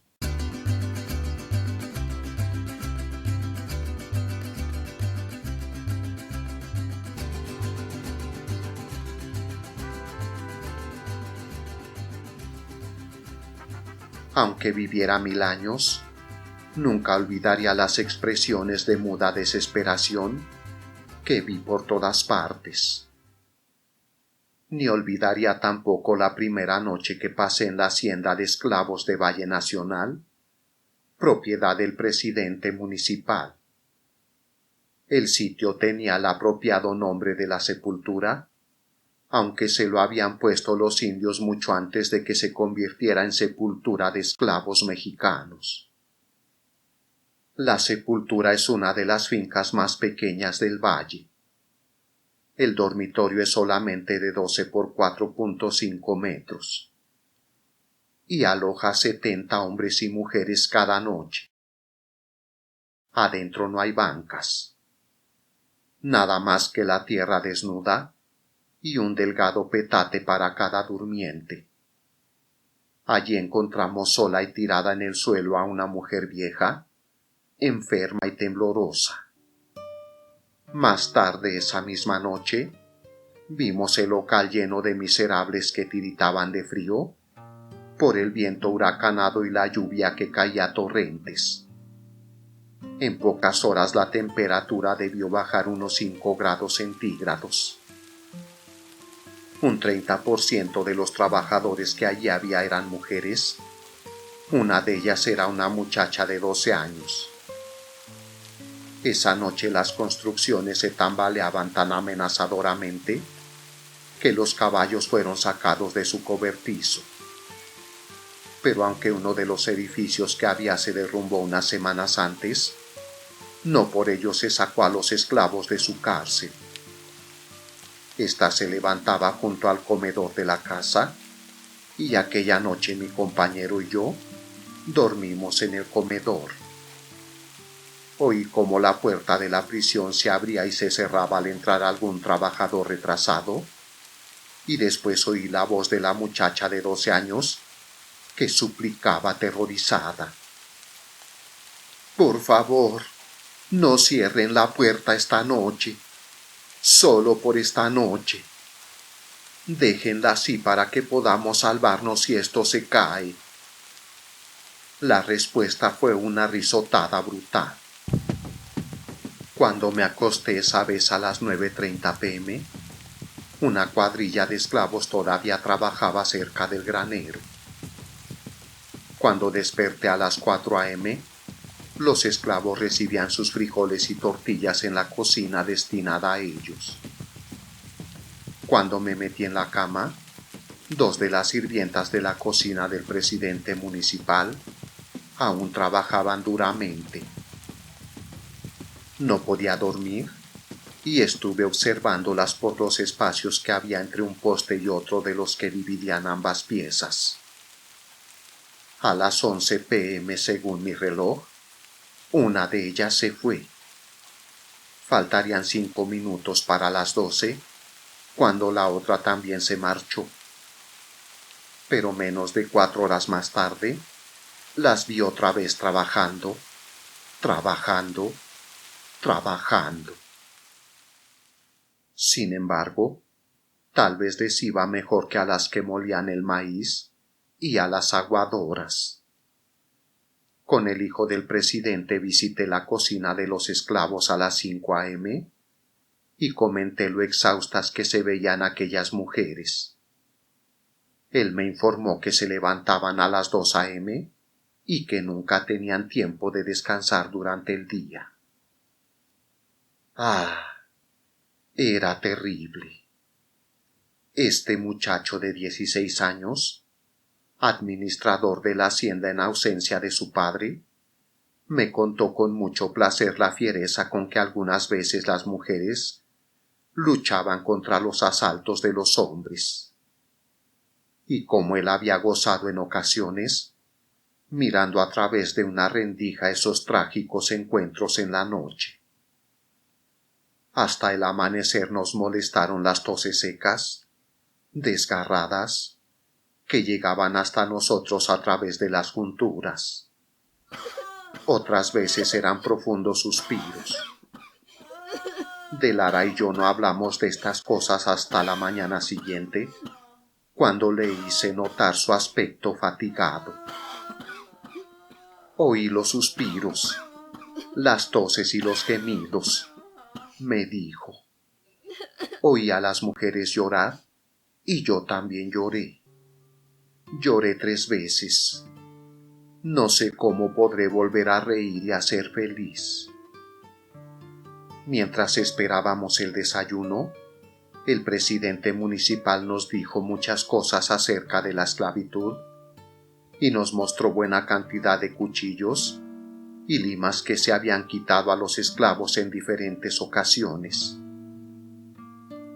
Aunque viviera 1000 años, nunca olvidaría las expresiones de muda desesperación que vi por todas partes. Ni olvidaría tampoco la primera noche que pasé en la hacienda de esclavos de Valle Nacional, propiedad del presidente municipal. El sitio tenía el apropiado nombre de la sepultura, aunque se lo habían puesto los indios mucho antes de que se convirtiera en sepultura de esclavos mexicanos. La sepultura es una de las fincas más pequeñas del valle. El dormitorio es solamente de 12 por 4.5 metros y aloja 70 hombres y mujeres cada noche. Adentro no hay bancas, nada más que la tierra desnuda y un delgado petate para cada durmiente. Allí encontramos sola y tirada en el suelo a una mujer vieja, enferma y temblorosa. Más tarde esa misma noche, vimos el local lleno de miserables que tiritaban de frío por el viento huracanado y la lluvia que caía a torrentes. En pocas horas la temperatura debió bajar unos 5 grados centígrados. Un 30% de los trabajadores que allí había eran mujeres. Una de ellas era una muchacha de 12 años. Esa noche las construcciones se tambaleaban tan amenazadoramente que los caballos fueron sacados de su cobertizo. Pero aunque uno de los edificios que había se derrumbó unas semanas antes, no por ello se sacó a los esclavos de su cárcel. Esta se levantaba junto al comedor de la casa, y aquella noche mi compañero y yo dormimos en el comedor. Oí cómo la puerta de la prisión se abría y se cerraba al entrar algún trabajador retrasado, y después oí la voz de la muchacha de 12 años que suplicaba aterrorizada: «Por favor, No cierren la puerta esta noche, solo por esta noche. Déjenla así para que podamos salvarnos si esto se cae. La respuesta fue una risotada brutal. Cuando me acosté esa vez a las 9:30 p.m., una cuadrilla de esclavos todavía trabajaba cerca del granero. Cuando desperté a las 4 a.m., los esclavos recibían sus frijoles y tortillas en la cocina destinada a ellos. Cuando me metí en la cama, 2 de las sirvientas de la cocina del presidente municipal aún trabajaban duramente. No podía dormir y estuve observándolas por los espacios que había entre un poste y otro de los que dividían ambas piezas. A las 11 p.m. según mi reloj, una de ellas se fue. Faltarían 5 minutos para las 12, cuando la otra también se marchó. Pero menos de 4 horas más tarde, las vi otra vez trabajando. Sin embargo, tal vez les iba mejor que a las que molían el maíz y a las aguadoras. Con el hijo del presidente visité la cocina de los esclavos a las 5 a.m. y comenté lo exhaustas que se veían aquellas mujeres. Él me informó que se levantaban a las 2 a.m. y que nunca tenían tiempo de descansar durante el día. Era terrible. Este muchacho de 16 años, administrador de la hacienda en ausencia de su padre, me contó con mucho placer la fiereza con que algunas veces las mujeres luchaban contra los asaltos de los hombres, y cómo él había gozado en ocasiones mirando a través de una rendija esos trágicos encuentros en la noche. Hasta el amanecer nos molestaron las toses secas, desgarradas, que llegaban hasta nosotros a través de las junturas. Otras veces eran profundos suspiros. De Lara y yo no hablamos de estas cosas hasta la mañana siguiente, cuando le hice notar su aspecto fatigado. Oí los suspiros, las toses y los gemidos, me dijo. Oí a las mujeres llorar y yo también lloré. Lloré 3 veces. No sé cómo podré volver a reír y a ser feliz. Mientras esperábamos el desayuno, el presidente municipal nos dijo muchas cosas acerca de la esclavitud y nos mostró buena cantidad de cuchillos y limas que se habían quitado a los esclavos en diferentes ocasiones.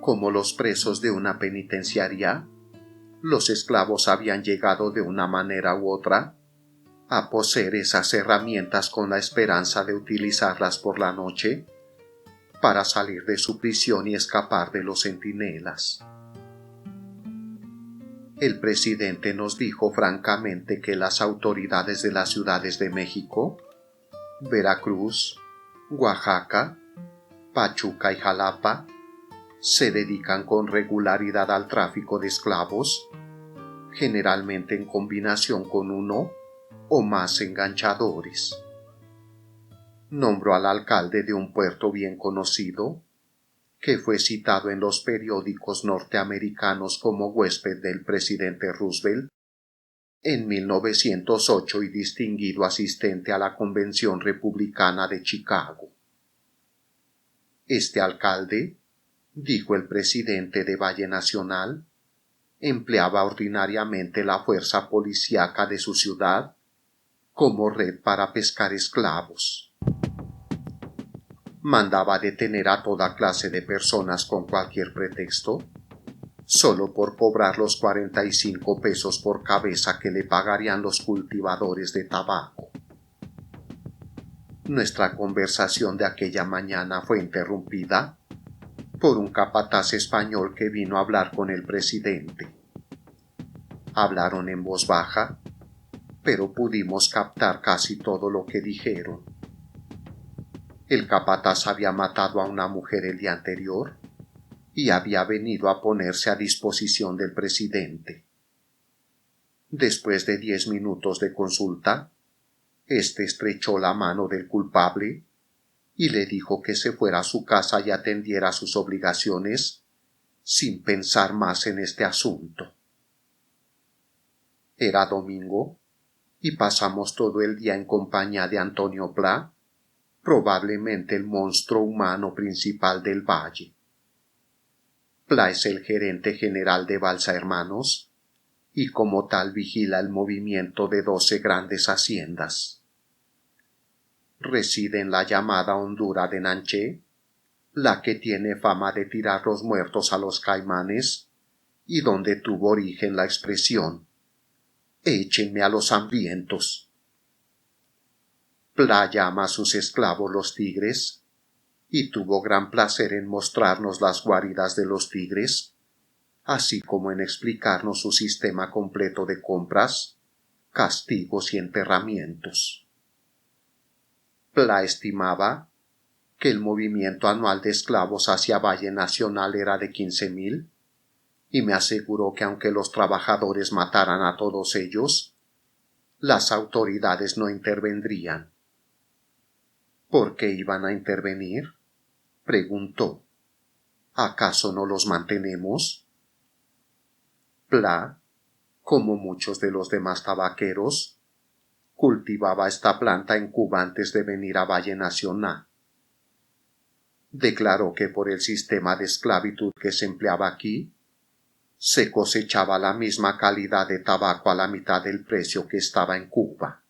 Como los presos de una penitenciaria, los esclavos habían llegado de una manera u otra a poseer esas herramientas con la esperanza de utilizarlas por la noche para salir de su prisión y escapar de los centinelas. El presidente nos dijo francamente que las autoridades de las ciudades de México, Veracruz, Oaxaca, Pachuca y Jalapa se dedican con regularidad al tráfico de esclavos, generalmente en combinación con uno o más enganchadores. Nombró al alcalde de un puerto bien conocido, que fue citado en los periódicos norteamericanos como huésped del presidente Roosevelt en 1908 y distinguido asistente a la Convención Republicana de Chicago. Este alcalde, dijo el presidente de Valle Nacional, empleaba ordinariamente la fuerza policíaca de su ciudad como red para pescar esclavos. Mandaba detener a toda clase de personas con cualquier pretexto, solo por cobrar los 45 pesos por cabeza que le pagarían los cultivadores de tabaco. Nuestra conversación de aquella mañana fue interrumpida por un capataz español que vino a hablar con el presidente. Hablaron en voz baja, pero pudimos captar casi todo lo que dijeron. El capataz había matado a una mujer el día anterior y había venido a ponerse a disposición del presidente. Después de 10 minutos de consulta, éste estrechó la mano del culpable y le dijo que se fuera a su casa y atendiera sus obligaciones sin pensar más en este asunto. Era domingo y pasamos todo el día en compañía de Antonio Pla, probablemente el monstruo humano principal del valle. Pla es el gerente general de Balsa Hermanos y como tal vigila el movimiento de 12 grandes haciendas. Reside en la llamada Hondura de Nanché, la que tiene fama de tirar los muertos a los caimanes y donde tuvo origen la expresión «échenme a los hambrientos». Pla llama a sus esclavos los tigres y tuvo gran placer en mostrarnos las guaridas de los tigres, así como en explicarnos su sistema completo de compras, castigos y enterramientos. Pla estimaba que el movimiento anual de esclavos hacia Valle Nacional era de 15,000 y me aseguró que aunque los trabajadores mataran a todos ellos, las autoridades no intervendrían. ¿Por qué iban a intervenir?, preguntó. ¿Acaso no los mantenemos? Pla, como muchos de los demás tabaqueros, cultivaba esta planta en Cuba antes de venir a Valle Nacional. Declaró que por el sistema de esclavitud que se empleaba aquí, se cosechaba la misma calidad de tabaco a la mitad del precio que estaba en Cuba.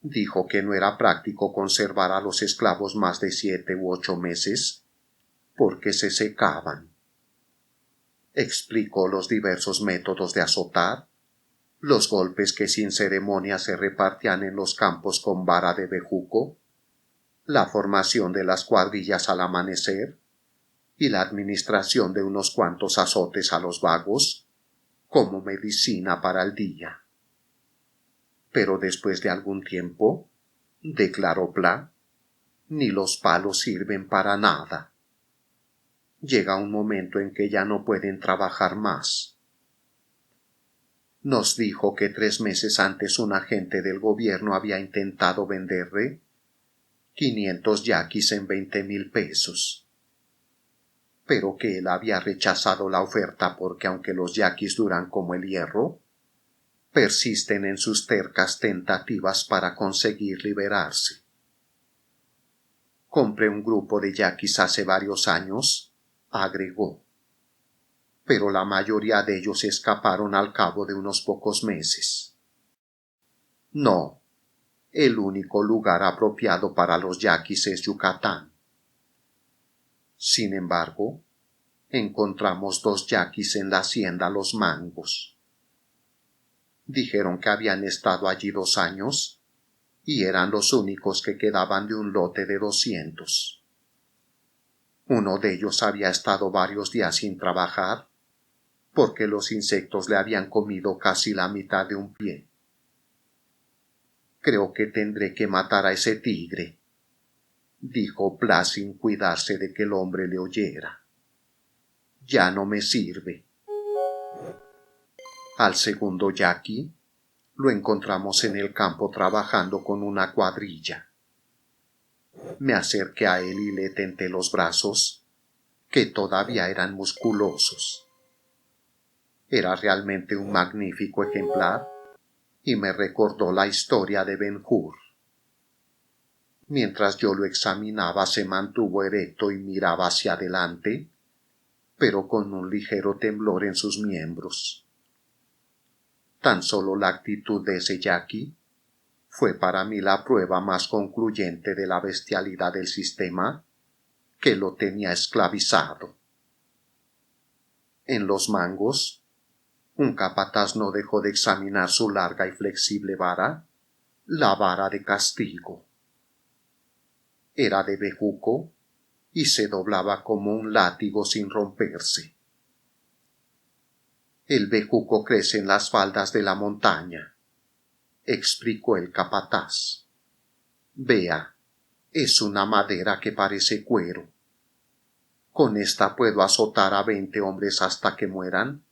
Dijo que no era práctico conservar a los esclavos más de 7 u 8 meses, porque se secaban. Explicó los diversos métodos de azotar, los golpes que sin ceremonia se repartían en los campos con vara de bejuco, la formación de las cuadrillas al amanecer y la administración de unos cuantos azotes a los vagos como medicina para el día. Pero después de algún tiempo, declaró Pla, ni los palos sirven para nada. Llega un momento en que ya no pueden trabajar más. Nos dijo que 3 meses antes un agente del gobierno había intentado venderle 500 yaquis en 20,000 pesos, pero que él había rechazado la oferta porque aunque los yaquis duran como el hierro, persisten en sus tercas tentativas para conseguir liberarse. Compré un grupo de yaquis hace varios años, agregó, pero la mayoría de ellos escaparon al cabo de unos pocos meses. No, el único lugar apropiado para los yaquis es Yucatán. Sin embargo, encontramos 2 yaquis en la hacienda Los Mangos. Dijeron que habían estado allí 2 años y eran los únicos que quedaban de un lote de 200. Uno de ellos había estado varios días sin trabajar porque los insectos le habían comido casi la mitad de un pie. Creo que tendré que matar a ese tigre, dijo Pla sin cuidarse de que el hombre le oyera. Ya no me sirve. Al segundo yaqui lo encontramos en el campo trabajando con una cuadrilla. Me acerqué a él y le tenté los brazos, que todavía eran musculosos. Era realmente un magnífico ejemplar y me recordó la historia de Ben-Hur. Mientras yo lo examinaba se mantuvo erecto y miraba hacia adelante, pero con un ligero temblor en sus miembros. Tan solo la actitud de ese yaqui fue para mí la prueba más concluyente de la bestialidad del sistema que lo tenía esclavizado. En Los Mangos, un capataz no dejó de examinar su larga y flexible vara, la vara de castigo. Era de bejuco y se doblaba como un látigo sin romperse. El bejuco crece en las faldas de la montaña, explicó el capataz. Vea, Es una madera que parece cuero. Con esta puedo azotar a 20 hombres hasta que mueran,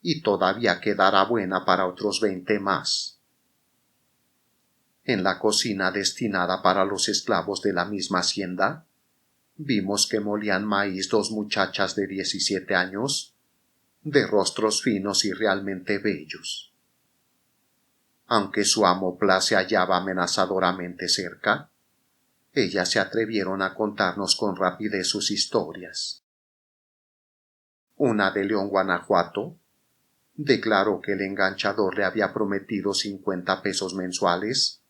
y todavía quedará buena para otros 20 más. En la cocina destinada para los esclavos de la misma hacienda, vimos que molían maíz 2 muchachas de 17 años, de rostros finos y realmente bellos. Aunque su amo Pla se hallaba amenazadoramente cerca, ellas se atrevieron a contarnos con rapidez sus historias. Una de León, Guanajuato, declaró que el enganchador le había prometido 50 pesos mensuales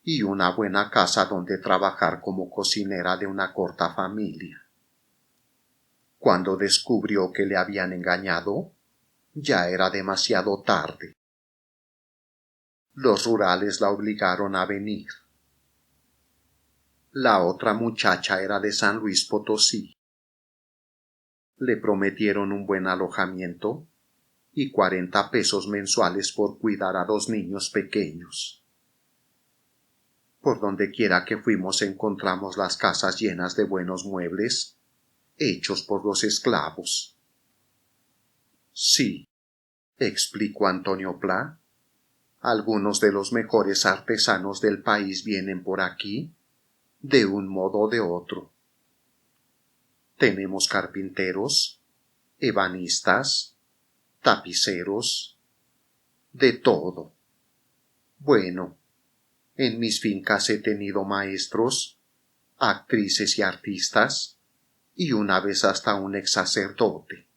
y una buena casa donde trabajar como cocinera de una corta familia. Cuando descubrió que le habían engañado, ya era demasiado tarde. Los rurales la obligaron a venir. La otra muchacha era de San Luis Potosí. Le prometieron un buen alojamiento y 40 pesos mensuales por cuidar a 2 niños pequeños. Por donde quiera que fuimos encontramos las casas llenas de buenos muebles, hechos por los esclavos. Sí, explicó Antonio Pla, algunos de los mejores artesanos del país vienen por aquí, de un modo o de otro. Tenemos carpinteros, ebanistas, tapiceros, de todo. Bueno, en mis fincas he tenido maestros, actrices y artistas, y una vez hasta un ex sacerdote.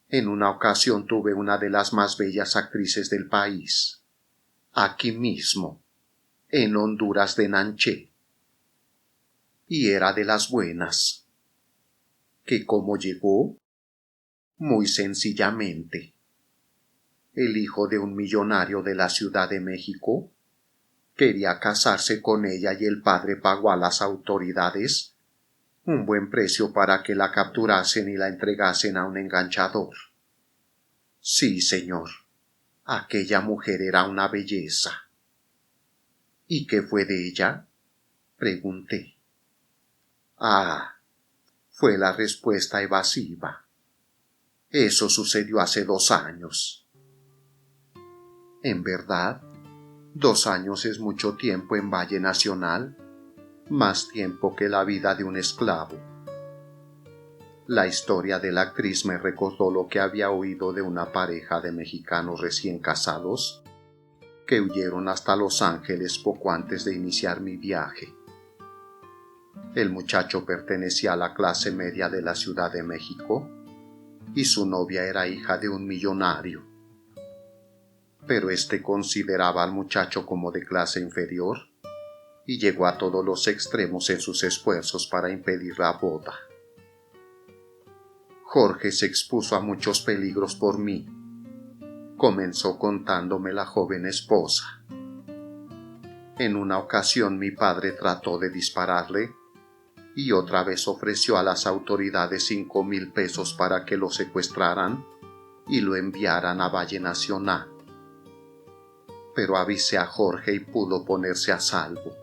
En una ocasión tuve una de las más bellas actrices del país, aquí mismo, en Honduras de Nanché. Y era de las buenas. ¿Que cómo llegó? Muy sencillamente. El hijo de un millonario de la Ciudad de México quería casarse con ella y el padre pagó a las autoridades un buen precio para que la capturasen y la entregasen a un enganchador. Sí, señor, aquella mujer era una belleza. ¿Y qué fue de ella? Pregunté. Ah, fue la respuesta evasiva. Eso sucedió hace 2 años. En verdad, 2 años es mucho tiempo en Valle Nacional, más tiempo que la vida de un esclavo. La historia de la actriz me recordó lo que había oído de una pareja de mexicanos recién casados que huyeron hasta Los Ángeles poco antes de iniciar mi viaje. El muchacho pertenecía a la clase media de la Ciudad de México y su novia era hija de un millonario. Pero éste consideraba al muchacho como de clase inferior y llegó a todos los extremos en sus esfuerzos para impedir la boda. Jorge se expuso a muchos peligros por mí, comenzó contándome la joven esposa. En una ocasión mi padre trató de dispararle y otra vez ofreció a las autoridades 5,000 pesos para que lo secuestraran y lo enviaran a Valle Nacional. Pero avisé a Jorge y pudo ponerse a salvo.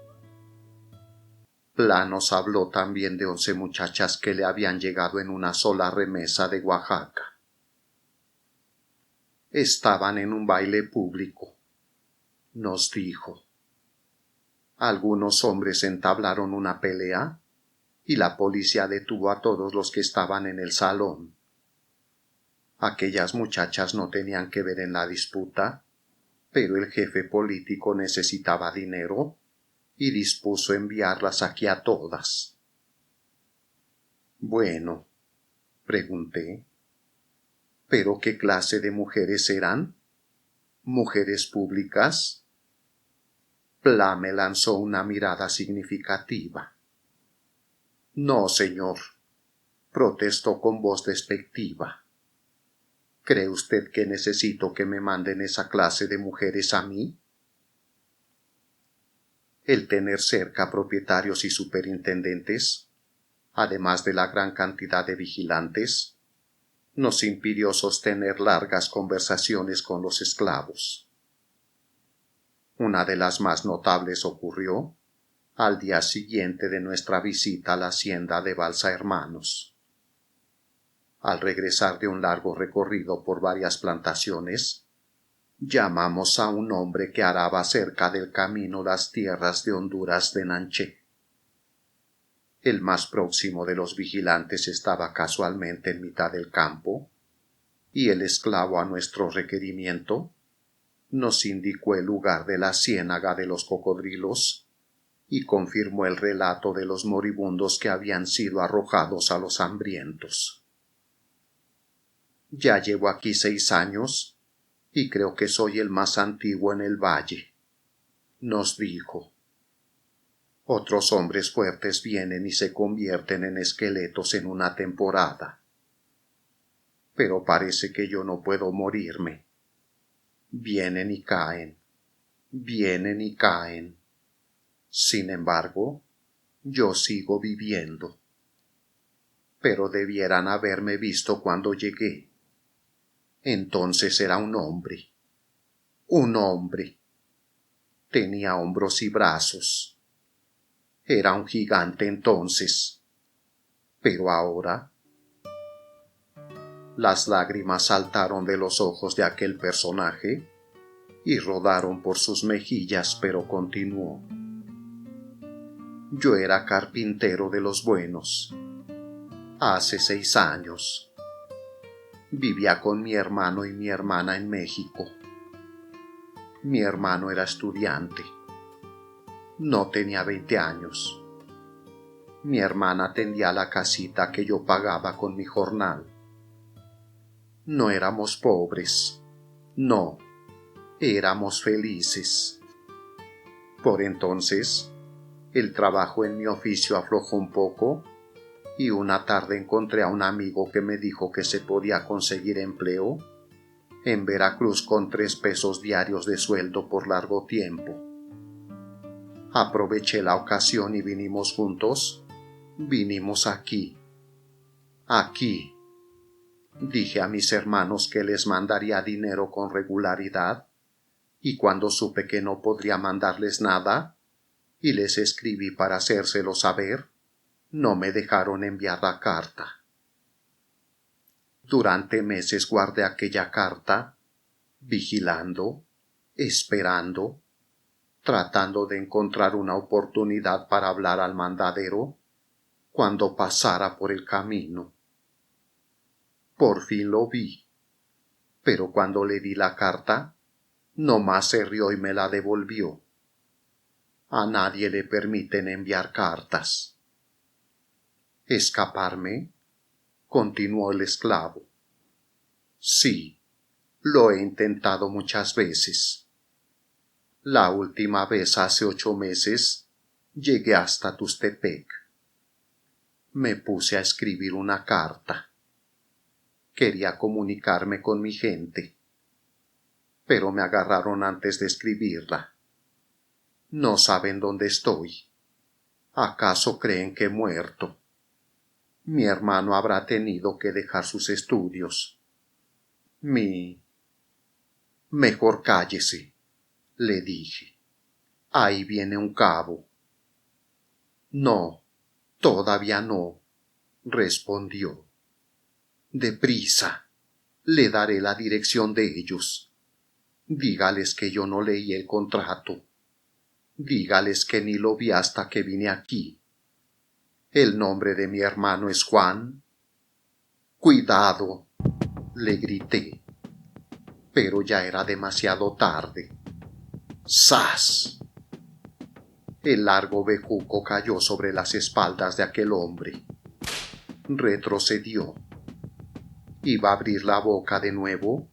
Pla nos habló también de 11 muchachas que le habían llegado en una sola remesa de Oaxaca. Estaban en un baile público, nos dijo. Algunos hombres entablaron una pelea y la policía detuvo a todos los que estaban en el salón. Aquellas muchachas no tenían que ver en la disputa, pero el jefe político necesitaba dinero y dispuso enviarlas aquí a todas. Bueno, pregunté, ¿pero qué clase de mujeres eran? ¿Mujeres públicas? Pla me lanzó una mirada significativa. No, señor, protestó con voz despectiva. ¿Cree usted que necesito que me manden esa clase de mujeres a mí? El tener cerca propietarios y superintendentes, además de la gran cantidad de vigilantes, nos impidió sostener largas conversaciones con los esclavos. Una de las más notables ocurrió al día siguiente de nuestra visita a la hacienda de Balsa Hermanos. Al regresar de un largo recorrido por varias plantaciones, llamamos a un hombre que araba cerca del camino las tierras de Honduras de Nanché. El más próximo de los vigilantes estaba casualmente en mitad del campo, y el esclavo, a nuestro requerimiento, nos indicó el lugar de la ciénaga de los cocodrilos y confirmó el relato de los moribundos que habían sido arrojados a los hambrientos. Ya llevo aquí 6 años y creo que soy el más antiguo en el valle, nos dijo. Otros hombres fuertes vienen y se convierten en esqueletos en una temporada. Pero parece que yo no puedo morirme. Vienen y caen, vienen y caen. Sin embargo, yo sigo viviendo. Pero debieran haberme visto cuando llegué. Entonces era un hombre. Un hombre. Tenía hombros y brazos. Era un gigante entonces. Pero ahora... Las lágrimas saltaron de los ojos de aquel personaje y rodaron por sus mejillas, pero continuó. Yo era carpintero de los buenos. Hace 6 años. Vivía con mi hermano y mi hermana en México. Mi hermano era estudiante. No tenía 20 años. Mi hermana atendía la casita que yo pagaba con mi jornal. No éramos pobres. No, éramos felices. Por entonces, el trabajo en mi oficio aflojó un poco y una tarde encontré a un amigo que me dijo que se podía conseguir empleo en Veracruz con 3 pesos diarios de sueldo por largo tiempo. Aproveché la ocasión y vinimos juntos. Vinimos aquí. Aquí. Dije a mis hermanos que les mandaría dinero con regularidad, y cuando supe que no podría mandarles nada, y les escribí para hacérselo saber, no me dejaron enviar la carta. Durante meses guardé aquella carta, vigilando, esperando, tratando de encontrar una oportunidad para hablar al mandadero cuando pasara por el camino. Por fin lo vi, pero cuando le di la carta, no más se rió y me la devolvió. A nadie le permiten enviar cartas. ¿Escaparme? Continuó el esclavo. Sí, lo he intentado muchas veces. La última vez hace 8 meses llegué hasta Tustepec. Me puse a escribir una carta. Quería comunicarme con mi gente, pero me agarraron antes de escribirla. No saben dónde estoy. ¿Acaso creen que he muerto? Mi hermano habrá tenido que dejar sus estudios. Mejor cállese, le dije. Ahí viene un cabo. No, todavía no, respondió. Deprisa, le daré la dirección de ellos. Dígales que yo no leí el contrato. Dígales que ni lo vi hasta que vine aquí. El nombre de mi hermano es Juan. Cuidado, le grité. Pero ya era demasiado tarde. ¡Sas! El largo bejuco cayó sobre las espaldas de aquel hombre. Retrocedió. Iba a abrir la boca de nuevo,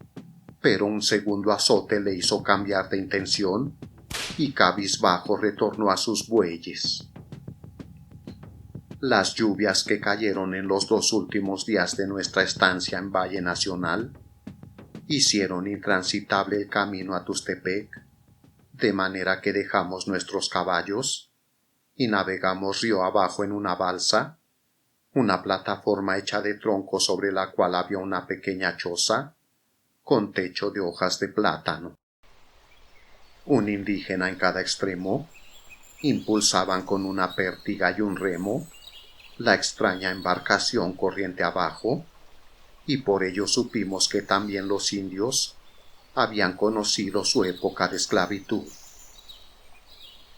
pero un segundo azote le hizo cambiar de intención y cabizbajo retornó a sus bueyes. Las lluvias que cayeron en los 2 últimos días de nuestra estancia en Valle Nacional hicieron intransitable el camino a Tustepec, de manera que dejamos nuestros caballos y navegamos río abajo en una balsa, una plataforma hecha de troncos sobre la cual había una pequeña choza con techo de hojas de plátano. Un indígena en cada extremo, impulsaban con una pértiga y un remo la extraña embarcación corriente abajo, y por ello supimos que también los indios habían conocido su época de esclavitud.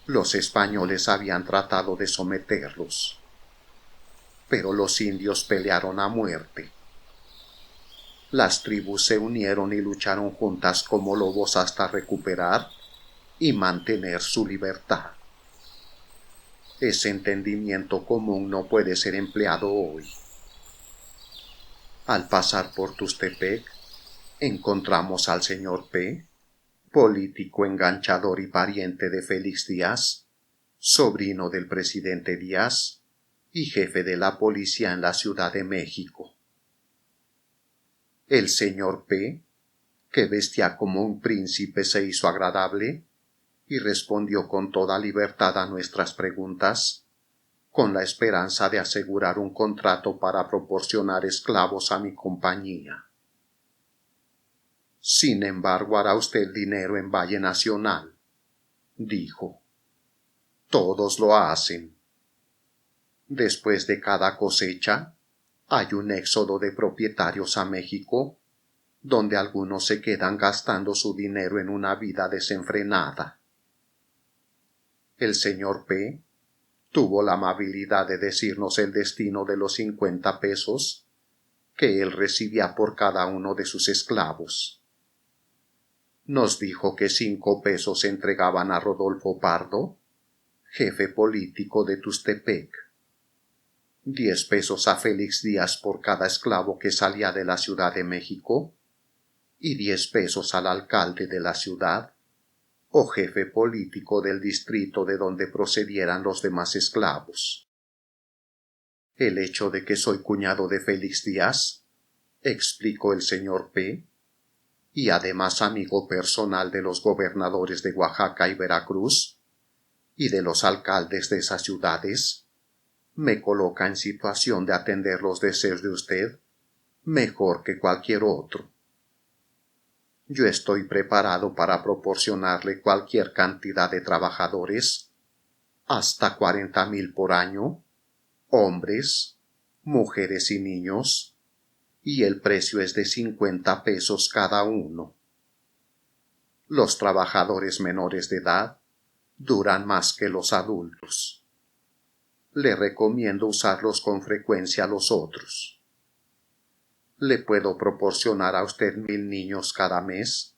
Los españoles habían tratado de someterlos, pero los indios pelearon a muerte. Las tribus se unieron y lucharon juntas como lobos hasta recuperar y mantener su libertad. Ese entendimiento común no puede ser empleado hoy. Al pasar por Tustepec, encontramos al señor P., político enganchador y pariente de Félix Díaz, sobrino del presidente Díaz y jefe de la policía en la Ciudad de México. El señor P., que vestía como un príncipe, se hizo agradable y respondió con toda libertad a nuestras preguntas, con la esperanza de asegurar un contrato para proporcionar esclavos a mi compañía. Sin embargo, hará usted dinero en Valle Nacional, dijo. Todos lo hacen. Después de cada cosecha, hay un éxodo de propietarios a México, donde algunos se quedan gastando su dinero en una vida desenfrenada. El señor P. tuvo la amabilidad de decirnos el destino de los 50 pesos que él recibía por cada uno de sus esclavos. Nos dijo que 5 pesos se entregaban a Rodolfo Pardo, jefe político de Tustepec, 10 pesos a Félix Díaz por cada esclavo que salía de la Ciudad de México y 10 pesos al alcalde de la ciudad o jefe político del distrito de donde procedieran los demás esclavos. El hecho de que soy cuñado de Félix Díaz, explicó el señor P., y además amigo personal de los gobernadores de Oaxaca y Veracruz, y de los alcaldes de esas ciudades, me coloca en situación de atender los deseos de usted mejor que cualquier otro. Yo estoy preparado para proporcionarle cualquier cantidad de trabajadores, hasta 40,000 por año, hombres, mujeres y niños, y el precio es de 50 pesos cada uno. Los trabajadores menores de edad duran más que los adultos. Le recomiendo usarlos con frecuencia a los otros. Le puedo proporcionar a usted 1,000 niños cada mes,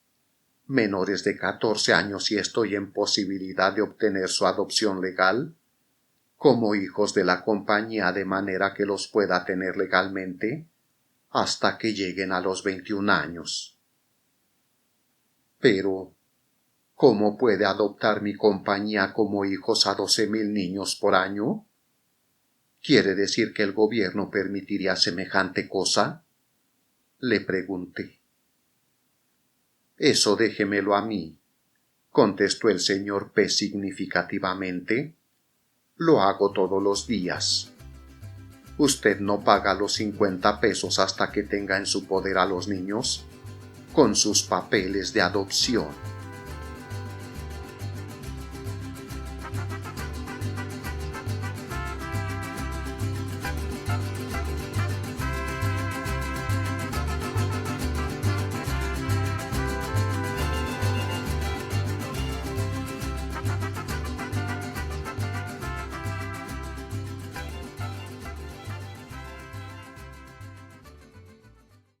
menores de 14 años si estoy en posibilidad de obtener su adopción legal, como hijos de la compañía de manera que los pueda tener legalmente hasta que lleguen a los 21 años. Pero, ¿cómo puede adoptar mi compañía como hijos a 12,000 niños por año? ¿Quiere decir que el gobierno permitiría semejante cosa?, le pregunté. Eso déjemelo a mí, contestó el señor P. significativamente. Lo hago todos los días. Usted no paga los 50 pesos hasta que tenga en su poder a los niños con sus papeles de adopción.